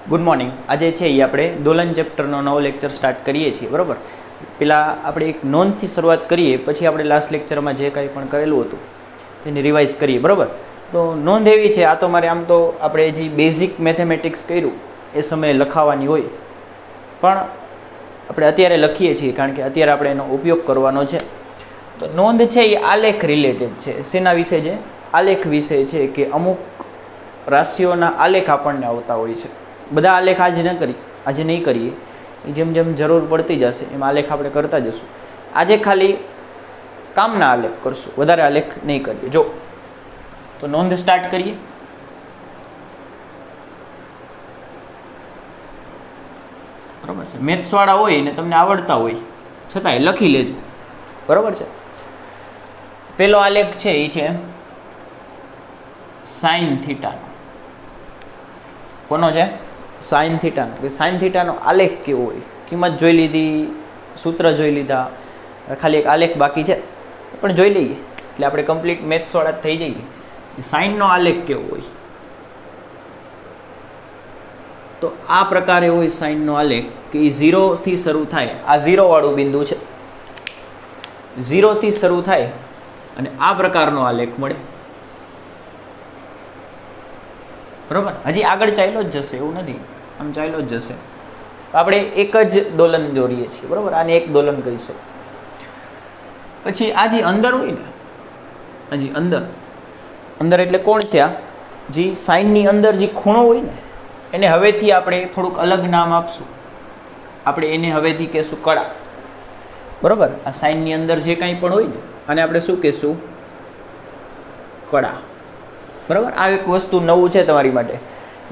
Good morning. આજે છે એ આપણે દોલન ચેપ્ટરનો નવો લેક્ચર સ્ટાર્ટ કરીએ છીએ, બરાબર. પહેલાં આપણે એક નોંધથી શરૂઆત કરીએ, પછી આપણે લાસ્ટ લેક્ચરમાં જે કંઈ પણ કરેલું હતું તેને રિવાઇઝ કરીએ, બરાબર. તો નોંધ એવી છે, આ તો મારે આમ તો આપણે જે બેઝિક મેથેમેટિક્સ કર્યું એ સમયે લખાવાની હોય, પણ આપણે અત્યારે લખીએ છીએ કારણ કે અત્યારે આપણે એનો ઉપયોગ કરવાનો છે. તો નોંધ છે એ આલેખ રિલેટેડ છે. શેના વિશે છે? આલેખ વિશે છે, કે અમુક રાશિઓના આલેખ આપણને આવતા હોય છે. બધા આલેખ આજે નહીં કરીએ, જેમ જેમ જરૂર પડતી જશે એમ આલેખ આપણે કરતા જશું. આજે ખાલી કામના આલેખ કરશું, વધારે આલેખ નહીં કરીએ. જો તો નોંધ સ્ટાર્ટ કરીએ. બરાબર છે. મેથ્સવાળા હોય ને તમને આવડતા હોય છતાંય લખી લેજો, બરાબર છે. પેલો આલેખ છે એ છે સાઇન થીટાનો. કોનો છે? સાઇન થીટાનો. કે સાઇન થીટાનો આલેખ કેવો હોય? કિંમત જોઈ લીધી, સૂત્ર જોઈ લીધા, ખાલી એક આલેખ બાકી છે, પણ જોઈ લઈએ એટલે આપણે કમ્પ્લીટ મેથ્સવાળા થઈ જઈએ. સાઇનનો આલેખ કેવો હોય? તો આ પ્રકારે હોય સાઇનનો આલેખ, કે એ 0થી શરૂ થાય. આ 0 વાળું બિંદુ છે, 0થી શરૂ થાય અને આ પ્રકારનો આલેખ મળે, બરાબર. હજી આગળ ચાલ્યો જ જશે, એવું નથી, આમ ચાલ્યો જ જશે. આપણે એક જ દોલન દોરીએ છીએ, બરાબર. આને એક દોલન કહીશું. પછી આ જે અંદર હોય ને, હજી અંદર એટલે કોણ છે? આ જે સાઇનની અંદર જે ખૂણો હોય ને, એને હવેથી આપણે થોડુંક અલગ નામ આપશું. આપણે એને હવેથી કહેશું કળા, બરાબર. આ સાઇનની અંદર જે કાંઈ પણ હોય ને, અને આપણે શું કહેશું? કળા, બરાબર. આ એક વસ્તુ નવું છે તમારી માટે,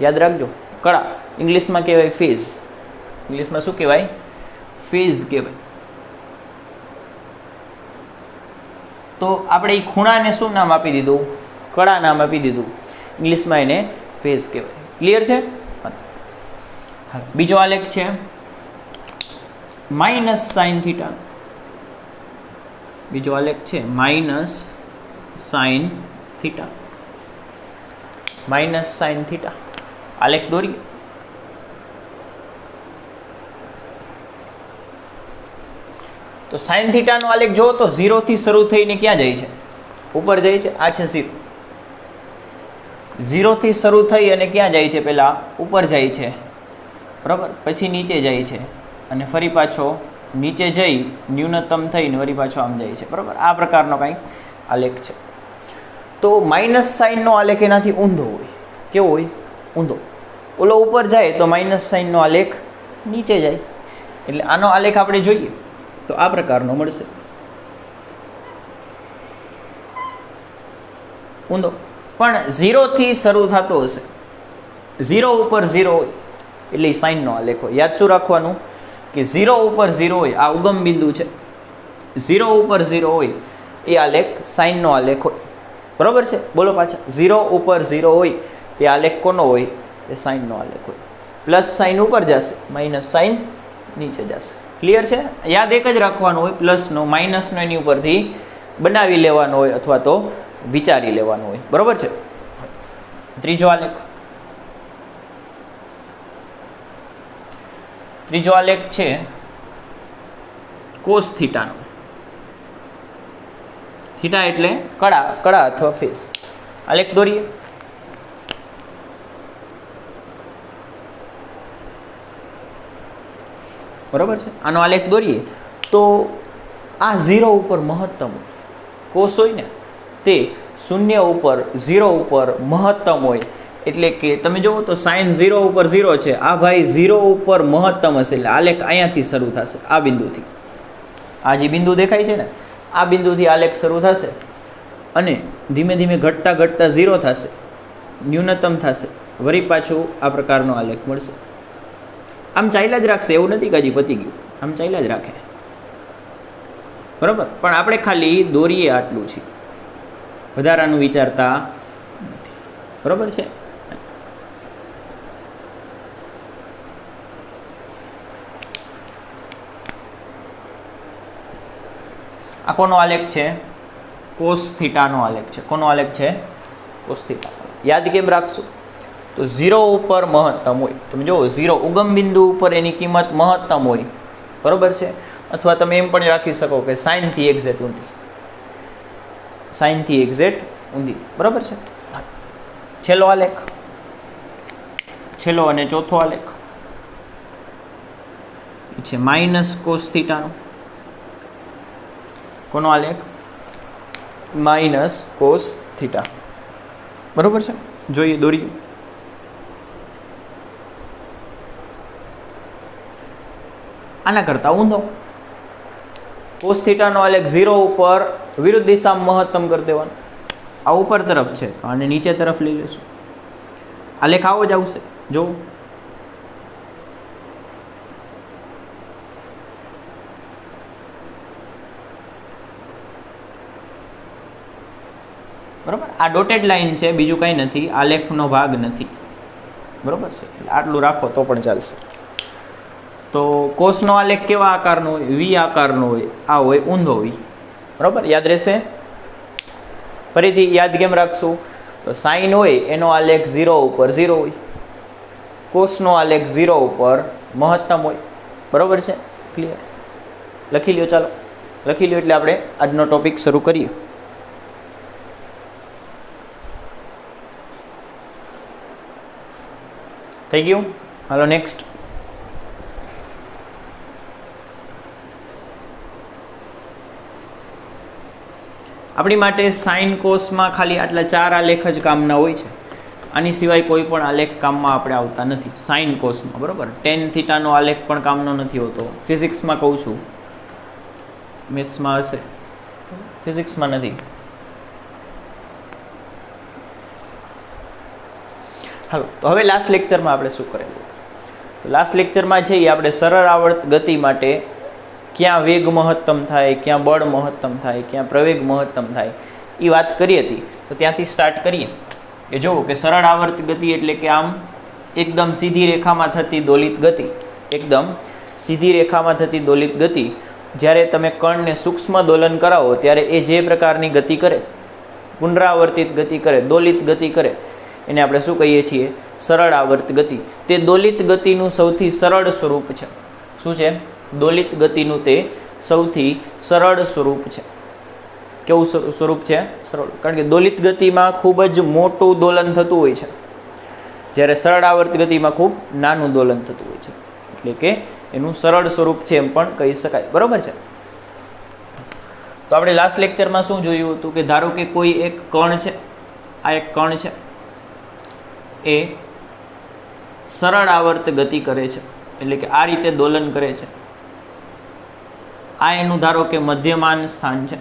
યાદ રાખજો. કળા ઇંગ્લિશમાં કહેવાય ફેઝ. ઇંગ્લિશમાં શું કહેવાય? ફેઝ કહેવાય. તો આપણે એ ખૂણાને શું નામ આપી દીધું? કળા નામ આપી દીધું. ઇંગ્લિશમાં એને ફેઝ કહેવાય. ક્લિયર છે? બીજો આલેખ છે માઇનસ સાઇન થીટા. બીજો આલેખ છે minus sine theta. Minus sine theta આલેખ દોરીએ. તો સાઇન થીટાનો આલેખ જો તો 0થી શરૂ થઈને ક્યાં જાય છે? ઉપર જાય છે. આ છે 0. 0થી શરૂ થઈ અને ક્યાં જાય છે? પહેલાં ઉપર જાય છે, બરાબર. પછી નીચે જાય છે અને ફરી પાછો નીચે જઈ ન્યૂનતમ થઈને ફરી પાછો આમ જાય છે, બરાબર. આ પ્રકારનો કંઈક આલેખ છે. તો માઇનસ સાઇનનો આલેખ એનાથી ઊંધો હોય. કેવો હોય? ઊંધો. ઓલો ઉપર જાય તો માઇનસ સાઇનનો આલેખ નીચે જાય. એટલે આનો આલેખ આપણે જોઈએ તો આ પ્રકારનો મળશે, ઊંધો. પણ 0થી શરૂ થતો હશે. 0 ઉપર 0 હોય એટલે સાઇનનો આલેખ હોય. યાદ શું રાખવાનું? કે 0 ઉપર 0 હોય, આ ઉગમ બિંદુ છે. 0 ઉપર 0 હોય એ આલેખ સાઇનનો આલેખ હોય, બરાબર છે. બોલો પાછા. 0 ઉપર 0 હોય તે આલેખ કોનો હોય? એ સાઇનનો આલેખ હોય. પ્લસ સાઇન ઉપર જશે, માઇનસ સાઇન નીચે જશે. ક્લિયર છે? યાદ એક જ રાખવાનું હોય, પ્લસનો માઇનસનો એની ઉપરથી બનાવી લેવાનો હોય અથવા તો વિચારી લેવાનું હોય, બરાબર છે. ત્રીજો આલેખ. ત્રીજો આલેખ છે કોસ થીટાનો. થીટા એટલે કળા અથવા ફેસ. આલેખ દોરીએ. બરાબર છે. આનો આલેખ દોરીએ તો આ 0 ઉપર મહત્તમ હોય. કોસ હોય ને તે 0 ઉપર 0 ઉપર મહત્તમ હોય. એટલે કે તમે જુઓ તો સાઇન 0 ઉપર 0 છે. આ ભાઈ 0 ઉપર મહત્તમ હશે એટલે આલેખ અહીંયાથી શરૂ થશે, આ બિંદુથી. આ જે બિંદુ દેખાય છે ને, આ બિંદુથી આલેખ શરૂ થશે અને ધીમે ધીમે ઘટતા 0 થશે, ન્યૂનતમ થશે, વળી પાછું આ પ્રકારનો આલેખ મળશે. આમ ચાલ્યા જ રાખશે, એવું નથી કે હજી પતી ગયું. આમ ચાલ્યા જ રાખે, બરાબર. પણ આપણે ખાલી દોરીએ આટલું છે, વધારાનું વિચારતા નથી, બરાબર છે. આ કોનો આલેખ છે? કોસ થીટાનો આલેખ છે. કોનો આલેખ છે? Cos theta. યાદ કેમ રાખશું? તો 0 ઉપર મહત્તમ હોય. તમે જુઓ 0 ઉગમ બિંદુ ઉપર એની કિંમત મહત્તમ હોય, બરાબર છે. અથવા તમે એમ પણ રાખી શકો કે સાઇનથી એક્ઝેક્ટ ઊંધી, સાઇનથી એક્ઝેક્ટ ઊંધી, બરાબર છે. છેલ્લો આલેખ, છેલ્લો અને ચોથો આલેખ છે માઇનસ કોસ થીટાનો. કોનો આલેખ? માઇનસ કોસ થીટા, બરાબર છે. જોઈએ, દોરીએ. આના કરતા ઊંધો. કોસ થીટાનો આલેખ 0 ઉપર વિરુદ્ધ દિશામાં મહત્તમ કરી દેવાનો. આ ઉપર તરફ છે તો આને નીચે તરફ લઈ લેશું. આલેખ આવો જ આવશે. જો બરાબર, આ ડોટેડ લાઈન છે, બીજું કંઈ નથી, આલેખનો ભાગ નથી, બરાબર છે. એટલે આટલું રાખો તો પણ ચાલશે. તો કોસનો આલેખ કેવા આકારનો હોય? વી આકારનો હોય. આ હોય ઊંધો હોય, બરાબર, યાદ રહેશે. ફરીથી યાદ કેમ રાખશું? તો સાઈન હોય એનો આલેખ 0 ઉપર 0 હોય, કોસનો આલેખ 0 ઉપર મહત્તમ હોય, બરાબર છે. ક્લિયર? લખી લ્યો, ચાલો લખી લ્યો. એટલે આપણે આજનો ટોપિક શરૂ કરીએ. થઈ ગયું? હાલો નેક્સ્ટ. આપણી માટે સાઇન કોસમાં ખાલી આટલા 4 આલેખ જ કામના હોય છે. આની સિવાય કોઈ પણ આલેખ કામમાં આપણે આવતા નથી સાઇન કોસમાં, બરાબર. ટેન થીટાનો આલેખ પણ કામનો નથી હોતો. ફિઝિક્સમાં કહું છું, મેથ્સમાં હશે, ફિઝિક્સમાં નથી. હાલો, તો હવે લાસ્ટ લેક્ચરમાં આપણે શું કરેલું? તો લાસ્ટ લેક્ચરમાં છે એ આપણે સરળ આવર્ત ગતિ માટે ક્યાં વેગ મહત્તમ થાય, ક્યાં બળ મહત્તમ થાય, ક્યાં પ્રવેગ મહત્તમ થાય, એ વાત કરી હતી. તો ત્યાંથી સ્ટાર્ટ કરીએ. કે જુઓ કે સરળ આવર્ત ગતિ એટલે કે આમ એકદમ સીધી રેખામાં થતી દોલિત ગતિ, એકદમ સીધી રેખામાં થતી દોલિત ગતિ. જ્યારે તમે કણને સૂક્ષ્મ દોલન કરાવો ત્યારે એ જે પ્રકારની ગતિ કરે, પુનરાવર્તિત ગતિ કરે, દોલિત ગતિ કરે, એને આપણે શું કહીએ છીએ? સરળ આવર્ત ગતિ. તે દોલિત ગતિનું સૌથી સરળ સ્વરૂપ છે. શું છે? દોલિત ગતિનું તે સૌથી સરળ સ્વરૂપ છે. કેવું સ્વરૂપ છે? સરળ. કારણ કે દોલિત ગતિમાં ખૂબ જ મોટું દોલન થતું હોય છે, જ્યારે સરળ આવર્ત ગતિમાં ખૂબ નાનું દોલન થતું હોય છે. એટલે કે એનું સરળ સ્વરૂપ છે એમ પણ કહી શકાય, બરાબર છે. તો આપણે લાસ્ટ લેક્ચરમાં શું જોયું હતું? કે ધારો કે કોઈ એક કણ છે, આ એક કણ છે, એ સરળ આવર્ત ગતિ કરે છે, એટલે કે આ રીતે દોલન કરે છે. આ એનું ધારો કે મધ્યમાન સ્થાન છે.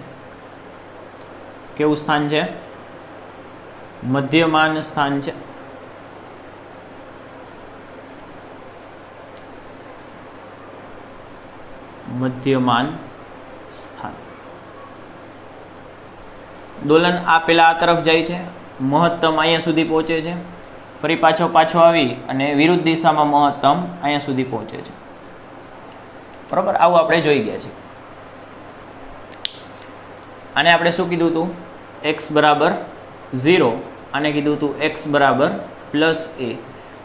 કેવું સ્થાન છે? મધ્યમાન સ્થાન છે. મધ્યમાન સ્થાન. દોલન આ પેલા આ તરફ જાય છે, મહત્તમ અહીંયા સુધી પહોંચે છે, ફરી પાછો આવી અને વિરુદ્ધ દિશામાં મહત્તમ અહીંયા સુધી પહોંચે છે, બરાબર. આવું આપણે જોઈ ગયા છીએ. આને આપણે શું કીધું હતું? x બરાબર 0, આને કીધું હતું x બરાબર +a,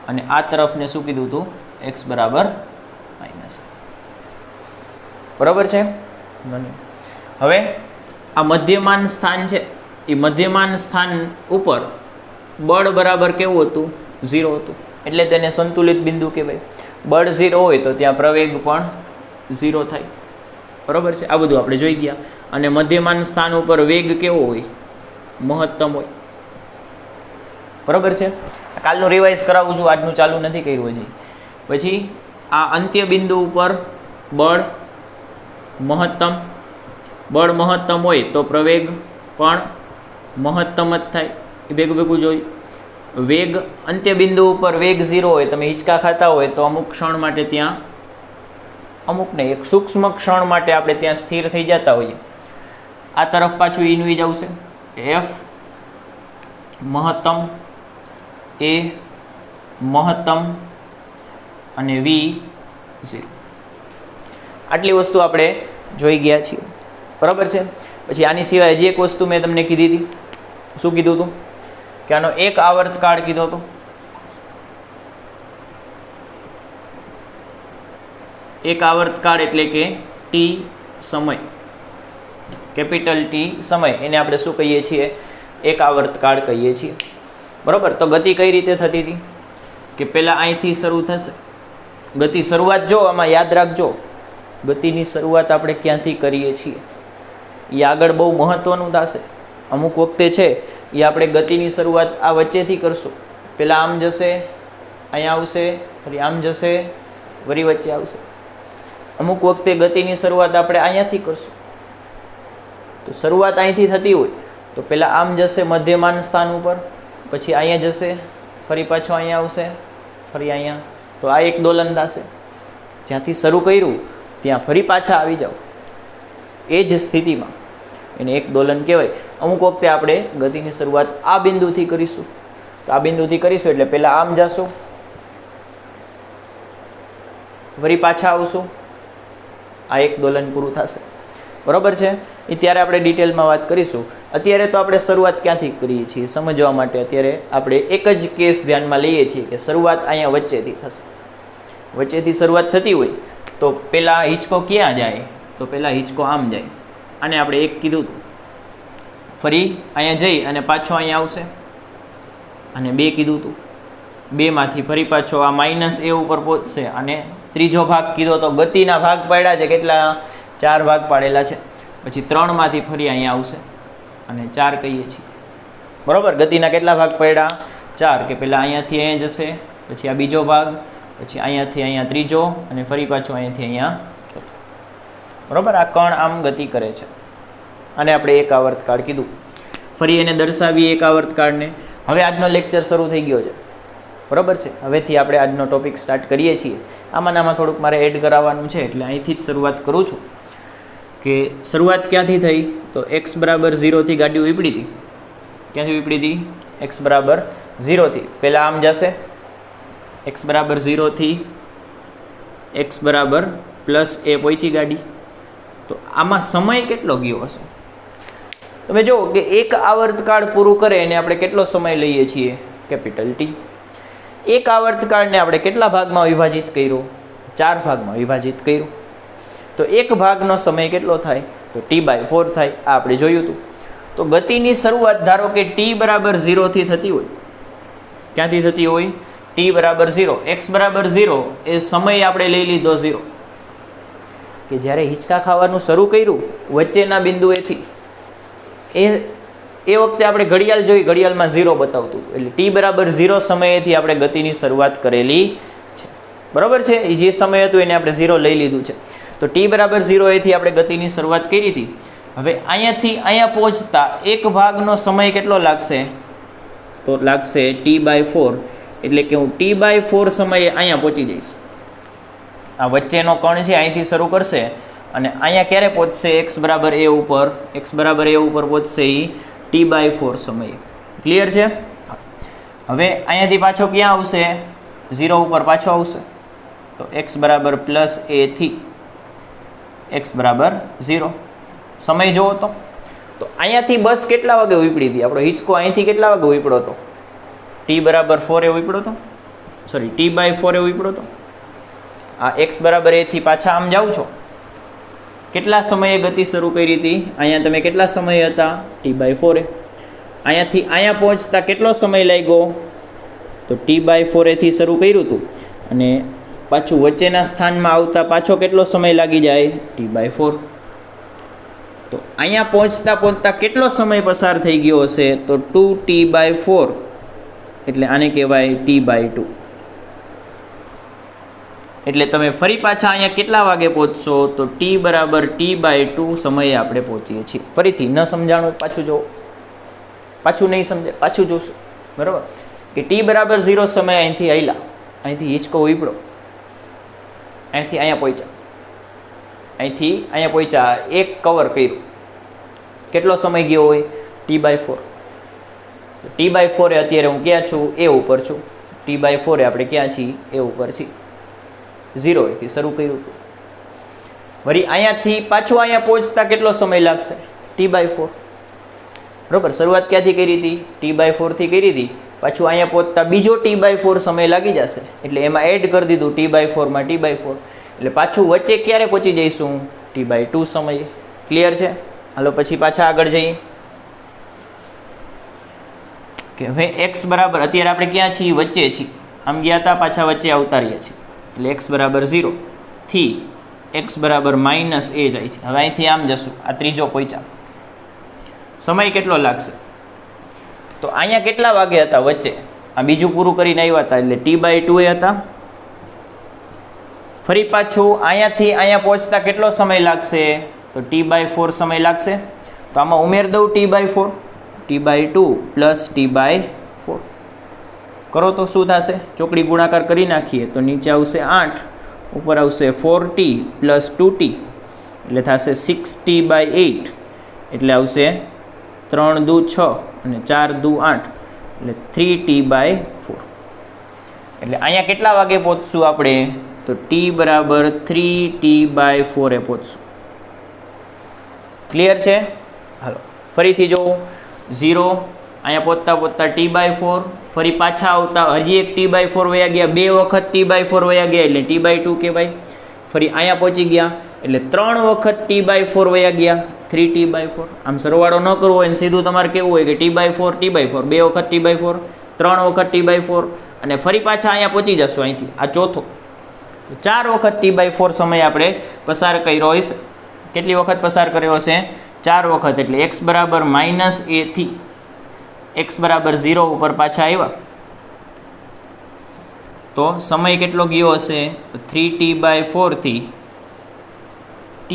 અને આ તરફને શું કીધું હતું? x બરાબર -a, બરાબર છે. હવે આ મધ્યમાન સ્થાન છે, એ મધ્યમાન સ્થાન ઉપર બળ બરાબર કેવું હતું? 0 હતું. એટલે તેને સંતુલિત બિંદુ કહેવાય. બળ 0 હોય તો ત્યાં પ્રવેગ પણ 0 થાય, બરાબર છે. આ બધું આપણે જોઈ ગયા. અને મધ્યમાન સ્થાન ઉપર વેગ કેવો હોય? મહત્તમ હોય, બરાબર છે. કાલનું રિવાઇઝ કરાવું છું, આજનું ચાલુ નથી કર્યું હજી. પછી આ અંત્ય બિંદુ ઉપર બળ મહત્તમ, બળ મહત્તમ હોય તો પ્રવેગ પણ મહત્તમ જ થાય. એ ભેગું જોઈ. વેગ અંત્ય બિંદુ ઉપર વેગ 0 હોય, તમે હિંચકા ખાતા હોય તો અમુક ક્ષણ માટે ત્યાં, અમુક નહીં, એક સૂક્ષ્મ ક્ષણ માટે આપણે ત્યાં સ્થિર થઈ જતા હોઈએ. આ તરફ પાછું ઇન્વીજ આવશે. f મહત્તમ, a મહત્તમ અને v 0. આટલી વસ્તુ આપણે જોઈ ગયા છીએ, બરાબર છે. પછી આની સિવાય હજી એક વસ્તુ મેં તમને કીધી હતી. શું કીધું હતું? કે આનો એક આવર્તકાળ કીધો હતો. એક આવર્તકાળ એટલે કે ટી સમય, કેપિટલ ટી સમય, એને આપણે શું કહીએ છીએ? એક આવર્તકાળ કહીએ છીએ, બરાબર. તો ગતિ કઈ રીતે થતી હતી કે પહેલાં અહીંથી શરૂ થશે ગતિ. શરૂઆત જો આમાં યાદ રાખજો, ગતિની શરૂઆત આપણે ક્યાંથી કરીએ છીએ એ આગળ બહુ મહત્ત્વનું થશે. અમુક વખતે છે એ આપણે ગતિની શરૂઆત આ વચ્ચેથી કરશું. પહેલાં આમ જશે, અહીંયા આવશે, ફરી આમ જશે, વળી વચ્ચે આવશે. અમુક વખતે ગતિની શરૂઆત આપણે અહીંયાથી કરશું. તો શરૂઆત અહીંથી થતી હોય તો પહેલાં આમ જશે મધ્યમાન સ્થાન ઉપર, પછી અહીંયા જશે, ફરી પાછો અહીંયા આવશે, ફરી અહીંયા. તો આ એક દોલન થશે. જ્યાંથી શરૂ કર્યું ત્યાં ફરી પાછા આવી જાઓ એ જ સ્થિતિમાં, એને એક દોલન કહેવાય. અમુક વખતે આપણે ગતિની શરૂઆત આ બિંદુથી કરીશું. તો આ બિંદુથી કરીશું એટલે પહેલાં આમ જશું, વળી પાછા આવશું, આ એક દોલન પૂરું થશે, બરાબર છે. એ ત્યારે આપણે ડિટેલમાં વાત કરીશું. અત્યારે તો આપણે શરૂઆત ક્યાંથી કરીએ છીએ સમજવા માટે અત્યારે આપણે એક જ કેસ ધ્યાનમાં લઈએ છીએ કે શરૂઆત અહીંયા વચ્ચેથી થશે. વચ્ચેથી શરૂઆત થતી હોય તો પહેલાં હિંચકો ક્યાં જાય? તો પહેલાં હિંચકો આમ જાય. આને આપણે એક કીધું હતું, ફરી અહીંયા જઈ અને પાછો અહીંયા આવશે, અને બે કીધું હતું. બેમાંથી ફરી પાછો આ માઇનસ એ ઉપર પહોંચશે, અને ત્રીજો ભાગ કીધો તો ગતિના ભાગ પાડ્યા છે, કેટલા? 4 ભાગ પાડેલા છે. પછી 3માંથી ફરી અહીંયા આવશે અને 4 કહીએ છીએ, બરાબર. ગતિના કેટલા ભાગ પડ્યા? 4. કે પહેલાં અહીંયાથી અહીંયા જશે, પછી આ બીજો ભાગ, પછી અહીંયાથી અહીંયા ત્રીજો, અને ફરી પાછું અહીંયાથી અહીંયા ચોથો, બરાબર. આ કણ આમ ગતિ કરે છે, અને આપણે એક આવર્તકાળ કીધું. ફરી એને દર્શાવીએ એક આવર્તકાળને. હવે આજનો લેક્ચર શરૂ થઈ ગયો છે, બરાબર છે. હવેથી આપણે આજનો ટોપિક સ્ટાર્ટ કરીએ છીએ. આમાં થોડુંક મારે એડ કરાવવાનું છે એટલે અહીંથી જ શરૂઆત કરું છું. કે શરૂઆત ક્યાંથી થઈ? તો x બરાબર 0થી ગાડી વીપડી હતી. ક્યાંથી વીપડી હતી? x બરાબર 0થી. પહેલાં આમ જશે, x બરાબર 0થી x બરાબર +a પહોંચી ગાડી. તો આમાં સમય કેટલો ગયો હશે? તમે જુઓ કે એક આવર્તકાળ પૂરું કરે એને આપણે કેટલો સમય લઈએ છીએ? Capital T. એક આવર્તકાળને આપણે કેટલા ભાગમાં વિભાજિત કર્યો? 4 ભાગમાં વિભાજિત કર્યું. તો એક ભાગનો સમય કેટલો થાય? તો t/4 થાય. આ આપણે જોયું હતું. તો ગતિની શરૂઆત ધારો કે t બરાબર 0થી થતી હોય. ક્યાંથી થતી હોય? t બરાબર 0. x બરાબર 0 એ સમય આપણે લઈ લીધો 0. કે જ્યારે હિંચકા ખાવાનું શરૂ કર્યું વચ્ચેના બિંદુએથી, એ વખતે આપણે ઘડિયાળ જોઈ, ઘડિયાળમાં 0 બતાવતું. એટલે t બરાબર 0 સમયેથી આપણે ગતિની શરૂઆત કરેલી છે, બરાબર છે. એ જે સમય હતું એને આપણે 0 લઈ લીધું છે. તો t બરાબર 0 એથી આપણે ગતિની શરૂઆત કરી હતી. હવે અહીંયાથી અહીંયા પહોંચતા એક ભાગનો સમય કેટલો લાગશે? તો લાગશે t/4. એટલે કે હું t/4 સમયે અહીંયા પહોંચી જઈશ. આ વચ્ચેનો કણ છે અહીંથી શરૂ કરશે અને અહીંયા ક્યારે પહોંચશે? x બરાબર a ઉપર. x બરાબર a ઉપર પહોંચશે એ t/4 સમયે. ક્લિયર છે? હવે અહીંયાથી પાછો ક્યાં આવશે? 0 ઉપર પાછો આવશે. તો x બરાબર +a થી x બરાબર 0. સમય જોવો તો અહીંયાથી બસ કેટલા વાગે વીપડી હતી? આપણો હિંચકો અહીંથી કેટલા વાગે વીપડો હતો? t બરાબર 4 એ વીપડો હતો, સોરી t/4 એ વીપડો હતો. આ x બરાબર a થી પાછા આમ જાઓ છો, કેટલા સમયે ગતિ શરૂ કરી હતી? અહીંયા તમે કેટલા સમય હતા? t/4 એ. અહીંયાથી અહીંયા પહોંચતા કેટલો સમય લાગ્યો? તો t/4 એથી શરૂ કર્યું હતું અને પાછું વચ્ચેના સ્થાનમાં આવતા પાછો કેટલો સમય લાગી જાય? t/4. તો અહીંયા પહોંચતા કેટલો સમય પસાર થઈ ગયો હશે? તો 2t/4. એટલે આને કહેવાય t/2. એટલે તમે ફરી પાછા અહીંયા કેટલા વાગે પહોંચશો? તો t બરાબર t/2 સમયે આપણે પહોંચીએ છીએ. ફરીથી ન સમજાણું પાછું જો, પાછું નહીં સમજે પાછું જોશું, બરાબર. કે t બરાબર 0 સમય અહીંથી આવેલા, અહીંથી હિંચકો વીપડો, અહીંથી અહીંયા પહોંચ્યા, અહીંથી અહીંયા પહોંચ્યા, એક કવર કર્યું. કેટલો સમય ગયો હોય? t/4. t/4 એ અત્યારે હું ક્યાં છું? એ ઉપર છું. t/4 એ આપણે ક્યાં છીએ? એ ઉપર છીએ. 0 એથી શરૂ કર્યું હતું. વળી અહીંયાથી પાછું અહીંયા પહોંચતા કેટલો સમય લાગશે? t/4. બરાબર. શરૂઆત ક્યાંથી કરી હતી? t/4 થી કરી હતી. પાછું અહીંયા પહોંચતા બીજો t/4 સમય લાગી જશે. એટલે એમાં એડ કરી દીધું t/4 માં t/4. એટલે પાછું વચ્ચે ક્યારે પહોંચી જઈશું? t/2 સમયે. ક્લિયર છે? હાલો પછી પાછા આગળ જઈએ કે હવે x બરાબર, અત્યારે આપણે ક્યાં છીએ? વચ્ચે છીએ. આમ ગયા હતા, પાછા વચ્ચે આવતા રહ્યા છીએ. એટલે x બરાબર 0 થી x બરાબર -a જાય છે. હવે અહીંથી આમ જશું, આ ત્રીજો પહોંચ્યા. સમય કેટલો લાગશે? તો અહીંયા કેટલા વાગે હતા વચ્ચે? આ બીજું પૂરું કરીને આવ્યા હતા એટલે t/2 એ હતા. ફરી પાછું અહીંયાથી અહીંયા પહોંચતા કેટલો સમય લાગશે? તો t/4 સમય લાગશે. તો આમાં ઉમેર દઉં t/4, t/2 પ્લસ t/4 કરો તો શું થશે? ચોકડી ગુણાકાર કરી નાખીએ તો નીચે આવશે 8, ઉપર આવશે 4t પ્લસ 2t એટલે થશે 6t/8 એટલે આવશે 3 દુ 6 અને 4 દુ 8 એટલે 3t/4. એટલે અહીંયા કેટલા વાગે પહોંચશું આપણે? તો t બરાબર 3t/4 એ પહોંચશું. ક્લિયર છે? હાલો ફરીથી જોવું. 0 અહીંયા પહોંચતા t/4, ફરી પાછા આવતા હજી એક t/4 વયા ગયા, 2 વખત t/4 વયા ગયા એટલે t/2 કહેવાય. ફરી અહીંયા પહોંચી ગયા એટલે 3 વખત t/4 વયા ગયા, 3t/4. આમ સરવાળો ન કરવો હોય ને સીધું તમારે કેવું હોય કે t/4 2 વખત t/4, 3 વખત t/4 અને ફરી પાછા અહીંયા પહોંચી જશો. અહીંથી આ ચોથો, 4 વખત t/4 સમય આપણે પસાર કર્યો હશે. કેટલી વખત પસાર કર્યો હશે? 4 વખત. એટલે x બરાબર -a થી x બરાબર 0 ઉપર પાછા આવ્યા તો સમય કેટલો ગયો હશે? 3t/4 થી t,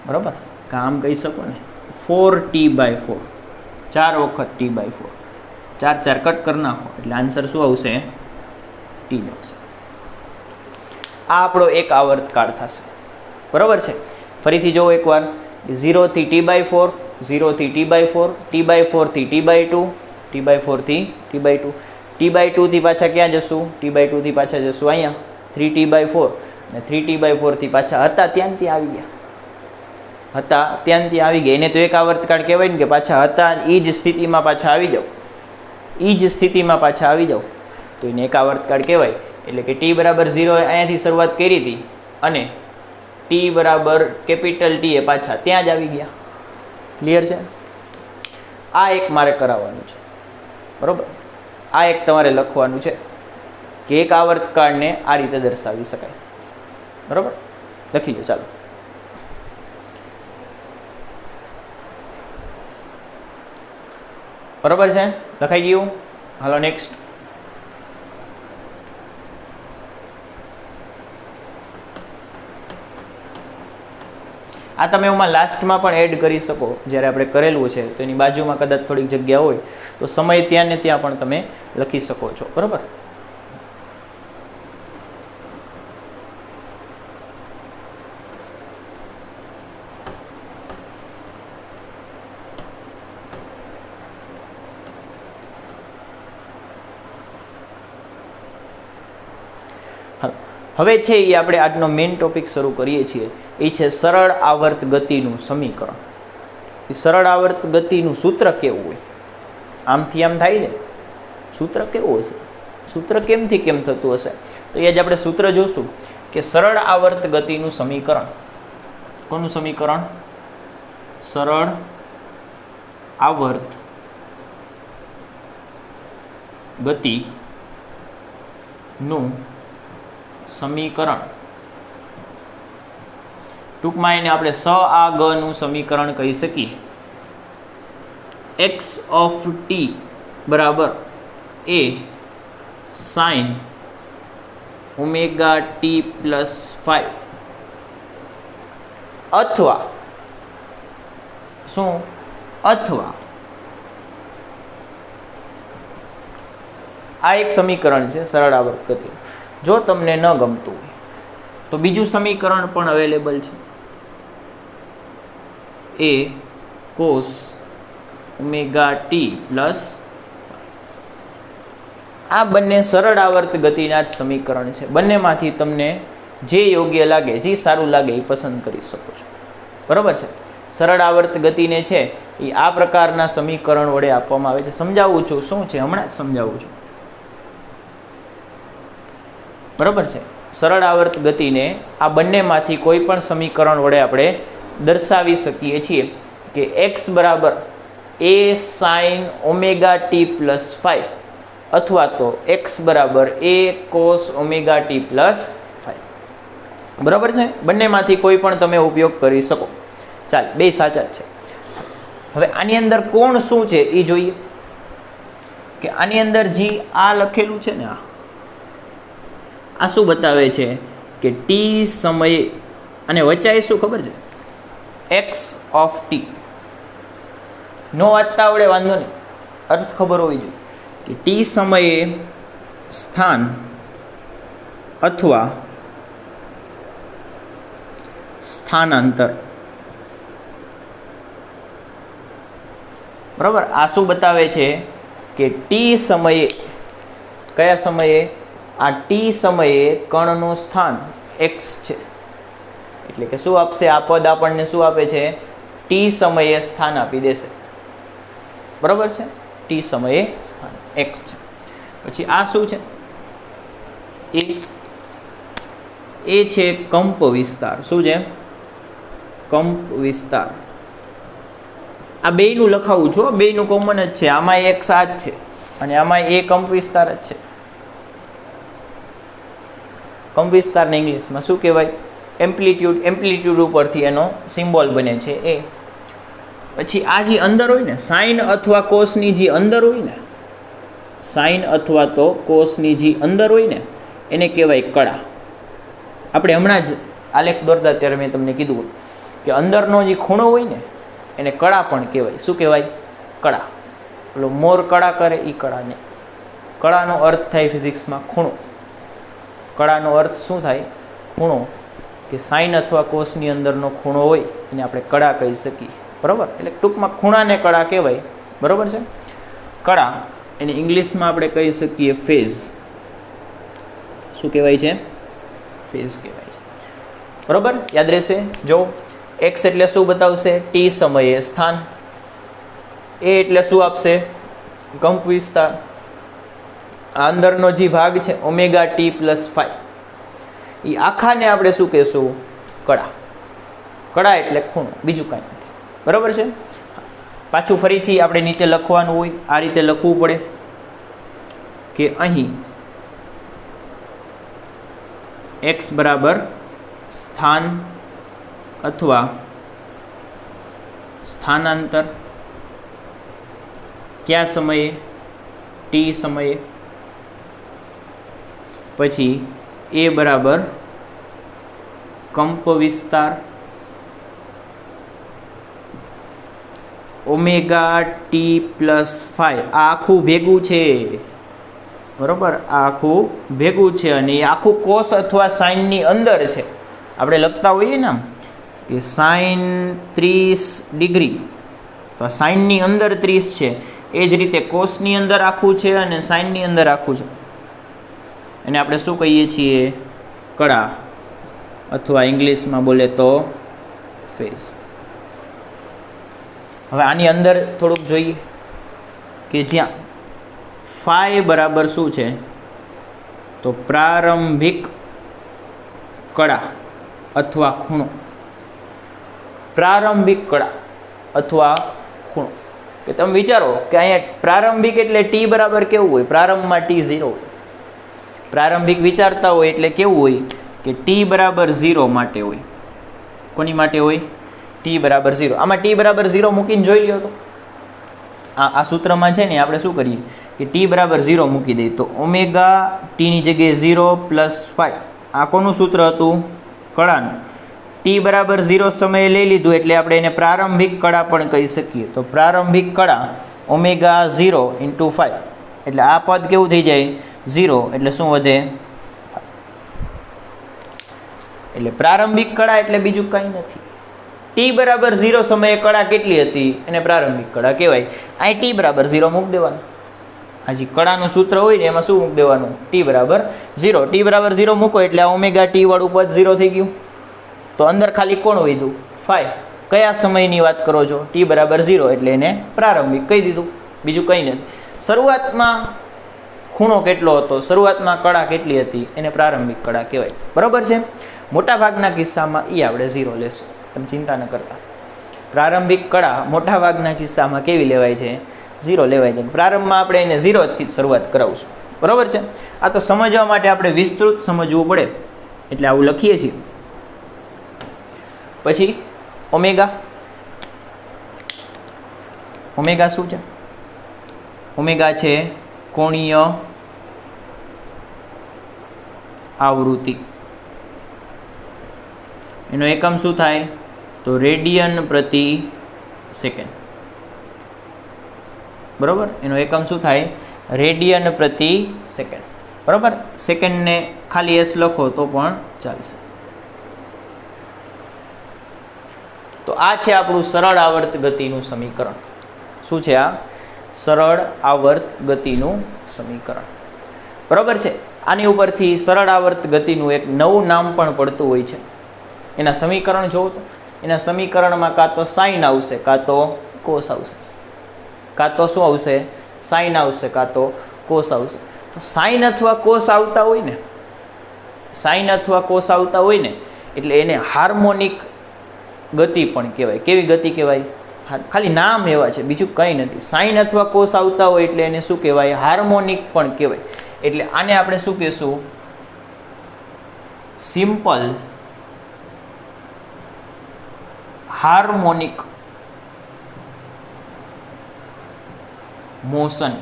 બરાબર? કામ કહી શકો ને, 4t/4, 4 વખત t/4, 4 4 કટ કરી નાખો એટલે આન્સર શું આવશે? t આવશે. આ આપણો એક આવર્તકાળ થશે. બરાબર છે? ફરીથી જોવો એકવાર. 0 થી t/4, 0 થી t/4, t/4 થી t/2, t/4 થી t/2, t/2 થી પાછા ક્યાં જશું? t/2 થી પાછા જશું અહીંયા 3t/4 અને 3t/4 થી પાછા હતા ત્યાંથી આવી ગયા, હતા ત્યાંથી આવી ગયા. એને તો એક આવર્તકાળ કહેવાય ને કે પાછા હતા એ જ સ્થિતિમાં પાછા આવી જાઓ, એ જ સ્થિતિમાં પાછા આવી જાઓ તો એને એક આવર્તકાળ કહેવાય. એટલે કે t બરાબર 0 અહીંયાથી શરૂઆત કરી હતી અને t બરાબર કેપિટલ T એ પાછા ત્યાં જ આવી ગયા. ક્લિયર છે? આ એક મારે કરાવવાનું છે. બરાબર? આ એક તમારે લખવાનું છે કે એક આવર્તકાળને આ રીતે દર્શાવી શકાય. બરાબર? લખી લો. ચાલો બરાબર છે? લખાઈ ગયું? હાલો નેક્સ્ટ. આ તમે એમાં લાસ્ટમાં પણ એડ કરી શકો. જ્યારે આપણે કરેલું છે તો એની બાજુમાં કદાચ થોડીક જગ્યા હોય તો સમય ત્યાં ને ત્યાં પણ તમે લખી શકો છો. બરાબર? હવે છે એ આપણે આજનો મેઇન ટોપિક શરૂ કરીએ છીએ. એ છે સરળ આવર્ત ગતિનું સમીકરણ. એ સરળ આવર્ત ગતિનું સૂત્ર કેવું હોય? આમથી આમ થાય ને, સૂત્ર કેવું હશે? સૂત્ર કેમથી કેમ થતું હશે? તો એ જ આપણે સૂત્ર જોશું કે સરળ આવર્ત ગતિનું સમીકરણ. કોનું સમીકરણ? સરળ આવર્ત ગતિનું સમીકરણ. ટૂંકમાં એને આપણે સ આ ગ નું સમીકરણ કહી શકીએ. x ઓફ t બરાબર a sin omega t plus 5 અથવા શું? અથવા આ એક સમીકરણ છે સરળ આવર્ત ગતિ. જો તમને ન ગમતું હોય તો બીજું સમીકરણ પણ અવેલેબલ છે, a cos omega t plus. આ બંને સરળ આવર્ત ગતિના જ સમીકરણ છે. બંનેમાંથી તમને જે યોગ્ય લાગે, જે સારું લાગે એ પસંદ કરી શકો છો. બરાબર છે? સરળ આવર્ત ગતિને છે એ આ પ્રકારના સમીકરણ વડે આપવામાં આવે છે. સમજાવું છું શું છે, હમણાં જ સમજાવું છું. બરાબર છે? સરળ આવર્ત ગતિને આ બંનેમાંથી કોઈ પણ સમીકરણ વડે આપણે દર્શાવી શકીએ છીએ કે x બરાબર a sin omega t plus 5 અથવા તો x બરાબર a cos omega t plus 5. બરાબર છે, બંનેમાંથી કોઈ પણ તમે ઉપયોગ કરી શકો. ચાલ, બે સાચા જ છે. હવે આની અંદર કોણ શું છે એ જોઈએ. કે આની અંદર જે આ લખેલું છે ને, આ શું બતાવે છે કે t સમયે, અને વચ્ચે શું ખબર છે, x ઓફ t. નો વાંચતા આવડે વાંધો નહીં, અર્થ ખબર હોવી જોઈએ કે t સમયે સ્થાન અથવા સ્થાનાંતર. બરાબર, આ શું બતાવે છે કે t સમયે, કયા સમયે, આ t સમયે કણનું સ્થાન x છે. એટલે કે શું આપશે આ પદ, આપણને શું આપે છે, t સમયે સ્થાન આપી દેશે. બરાબર છે, t સમયે સ્થાન x છે. પછી આ શું છે, એ છે કંપ વિસ્તાર. શું છે, કંપ વિસ્તાર. આ બેયનું લખાવું છું, બેયનું કોમન જ છે. આમાં x આ જ છે અને આમાં એ કંપ વિસ્તાર જ છે. કંપ વિસ્તારને ઇંગ્લિશમાં શું કહેવાય, એમ્પ્લિટ્યુડ. એમ્પ્લિટ્યુડ ઉપરથી એનો સિમ્બોલ બને છે એ. પછી આ જે અંદર હોય ને, સાઇન અથવા કોસની જે અંદર હોય ને, સાઇન અથવા તો કોસની જે અંદર હોય ને, એને કહેવાય કળા. આપણે હમણાં જ આલેખ દોરતા ત્યારે મેં તમને કીધું કે અંદરનો જે ખૂણો હોય ને એને કળા પણ કહેવાય. શું કહેવાય, કળા. પેલો મોર કળા કરે એ કળાને. કળાનો અર્થ થાય ફિઝિક્સમાં ખૂણો. કળાનો અર્થ શું થાય, ખૂણો. કે સાઇન અથવા કોસની અંદરનો ખૂણો હોય એને આપણે કળા કહી શકીએ. બરાબર, એટલે ટૂંકમાં ખૂણાને કળા કહેવાય. બરાબર છે, કળા એને ઇંગ્લિશમાં આપણે કહી શકીએ ફેઝ. શું કહેવાય છે, ફેઝ કહેવાય છે. બરાબર, યાદ રહેશે. જો x એટલે શું બતાવશે, t સમયે સ્થાન. a એટલે શું આપશે, કંપ વિસ્તાર. આ અંદરનો જે ભાગ છે ઓમેગા t પ્લસ 5, એ આખાને આપણે શું કહેશું, કળા. કળા એટલે ખૂણો, બીજું કાંઈ નથી. બરાબર છે. પાછું ફરીથી આપણે નીચે લખવાનું હોય, આ રીતે લખવું પડે કે અહીં x બરાબર સ્થાન અથવા સ્થાનાંતર. કયા સમયે, t સમયે. પછી a બરાબર કંપ વિસ્તાર ઓમેગા ટી પ્લસ 5. આ આખું ભેગું છે. બરાબર, આ આખું ભેગું છે અને એ આખું કોસ અથવા સાઇનની અંદર છે. આપણે લખતા હોઈએ ને કે સાઇન 30 ડિગ્રી, તો આ સાઇનની અંદર 30 છે. એ જ રીતે કોસની અંદર આખું છે અને સાઇનની અંદર આખું છે. એને આપણે શું કહીએ છીએ, કળા, અથવા ઇંગ્લિશમાં બોલે તો ફેઝ. હવે આની અંદર થોડુંક જોઈએ કે જ્યાં ફાઈ બરાબર શું છે, તો પ્રારંભિક કળા અથવા ખૂણો. પ્રારંભિક કળા અથવા ખૂણો. કે તમે વિચારો કે અહીંયા પ્રારંભિક એટલે t બરાબર કેવું હોય, પ્રારંભમાં t 0 હોય. પ્રારંભિક વિચારતા હોય એટલે કેવું હોય કે t બરાબર 0 માટે હોય. કોની માટે હોય, t બરાબર 0. આમાં t બરાબર 0 મૂકીને જોઈ લ્યો તો આ સૂત્રમાં છે ને આપણે શું કરીએ કે t બરાબર 0 મૂકી દઈએ તો ઓમેગા tની જગ્યાએ 0 પ્લસ 5. આ કોનું સૂત્ર હતું, કળાનું. t બરાબર 0 સમયે લઈ લીધું એટલે આપણે એને પ્રારંભિક કળા પણ કહી શકીએ. તો પ્રારંભિક કળા ઓમેગા 0 ઇન્ટુ 5, એટલે આ પદ કેવું થઈ જાય, 0. એટલે શું વધે, 5. એટલે પ્રારંભિક કળા એટલે બીજું કંઈ નથી. t બરાબર 0 સમયે કળા કેટલી હતી એને પ્રારંભિક કળા કહેવાય. અહીં t બરાબર 0 મૂકી દેવાનું. આ જે કળાનું સૂત્ર હોય ને એમાં શું મૂકી દેવાનું, t બરાબર 0. t બરાબર 0 મૂકો એટલે આ ઓમેગા t વાળું પદ 0 થઈ ગયું. તો અંદર ખાલી કોણ વધ્યું, 5. કયા સમયની વાત કરો છો, t બરાબર 0 એટલે એને પ્રારંભિક કહી દીધું, બીજું કંઈ નથી. શરૂઆતમાં ખૂણો કેટલો હતો, શરૂઆતમાં કળા કેટલી હતી, એને પ્રારંભિક કળા કહેવાય. બરાબર છે. મોટાભાગના કિસ્સામાં એ આપણે 0 લેશું, તમે ચિંતા ન કરતા. પ્રારંભિક કળા મોટાભાગના કિસ્સામાં કેવી લેવાય છે? 0 લેવાય છે. પ્રારંભમાં આપણે એને 0 થી શરૂઆત કરાવશું. બરાબર છે. આ તો સમજવા માટે આપણે વિસ્તૃત સમજવું પડે એટલે આવું લખીએ છીએ. પછી ઓમેગા. ઓમેગા શું છે? ઓમેગા છે કોણીય આવૃત્તિ. એનો એકમ શું થાય? તો રેડિયન પ્રતિ સેકન્ડ. બરાબર. એનો એકમ શું થાય? રેડિયન પ્રતિ સેકન્ડ. બરાબર. સેકન્ડને ખાલી એસ લખો તો પણ ચાલશે. તો આ છે આપણું સરળ આવર્ત ગતિનું સમીકરણ. શું છે આ? સરળ આવર્ત ગતિનું સમીકરણ. બરાબર છે. આની ઉપરથી સરળ આવર્ત ગતિનું એક નવું નામ પણ પડતું હોય છે. એના સમીકરણ જોવો તો એના સમીકરણમાં કાં તો સાઇન આવશે, કાં તો કોસ આવશે. કાં તો શું આવશે? સાઇન આવશે, કાં તો કોસ આવશે. તો સાઇન અથવા કોસ આવતા હોય ને, સાઇન અથવા કોસ આવતા હોય ને એટલે એને હાર્મોનિક ગતિ પણ કહેવાય. કેવી ગતિ કહેવાય? ખાલી નામ એવા છે, બીજું કંઈ નથી. સાઇન અથવા કોસ આવતા હોય એટલે એને શું કહેવાય? હાર્મોનિક પણ કહેવાય. એટલે આને આપણે શું કહેશું? Simple harmonic motion.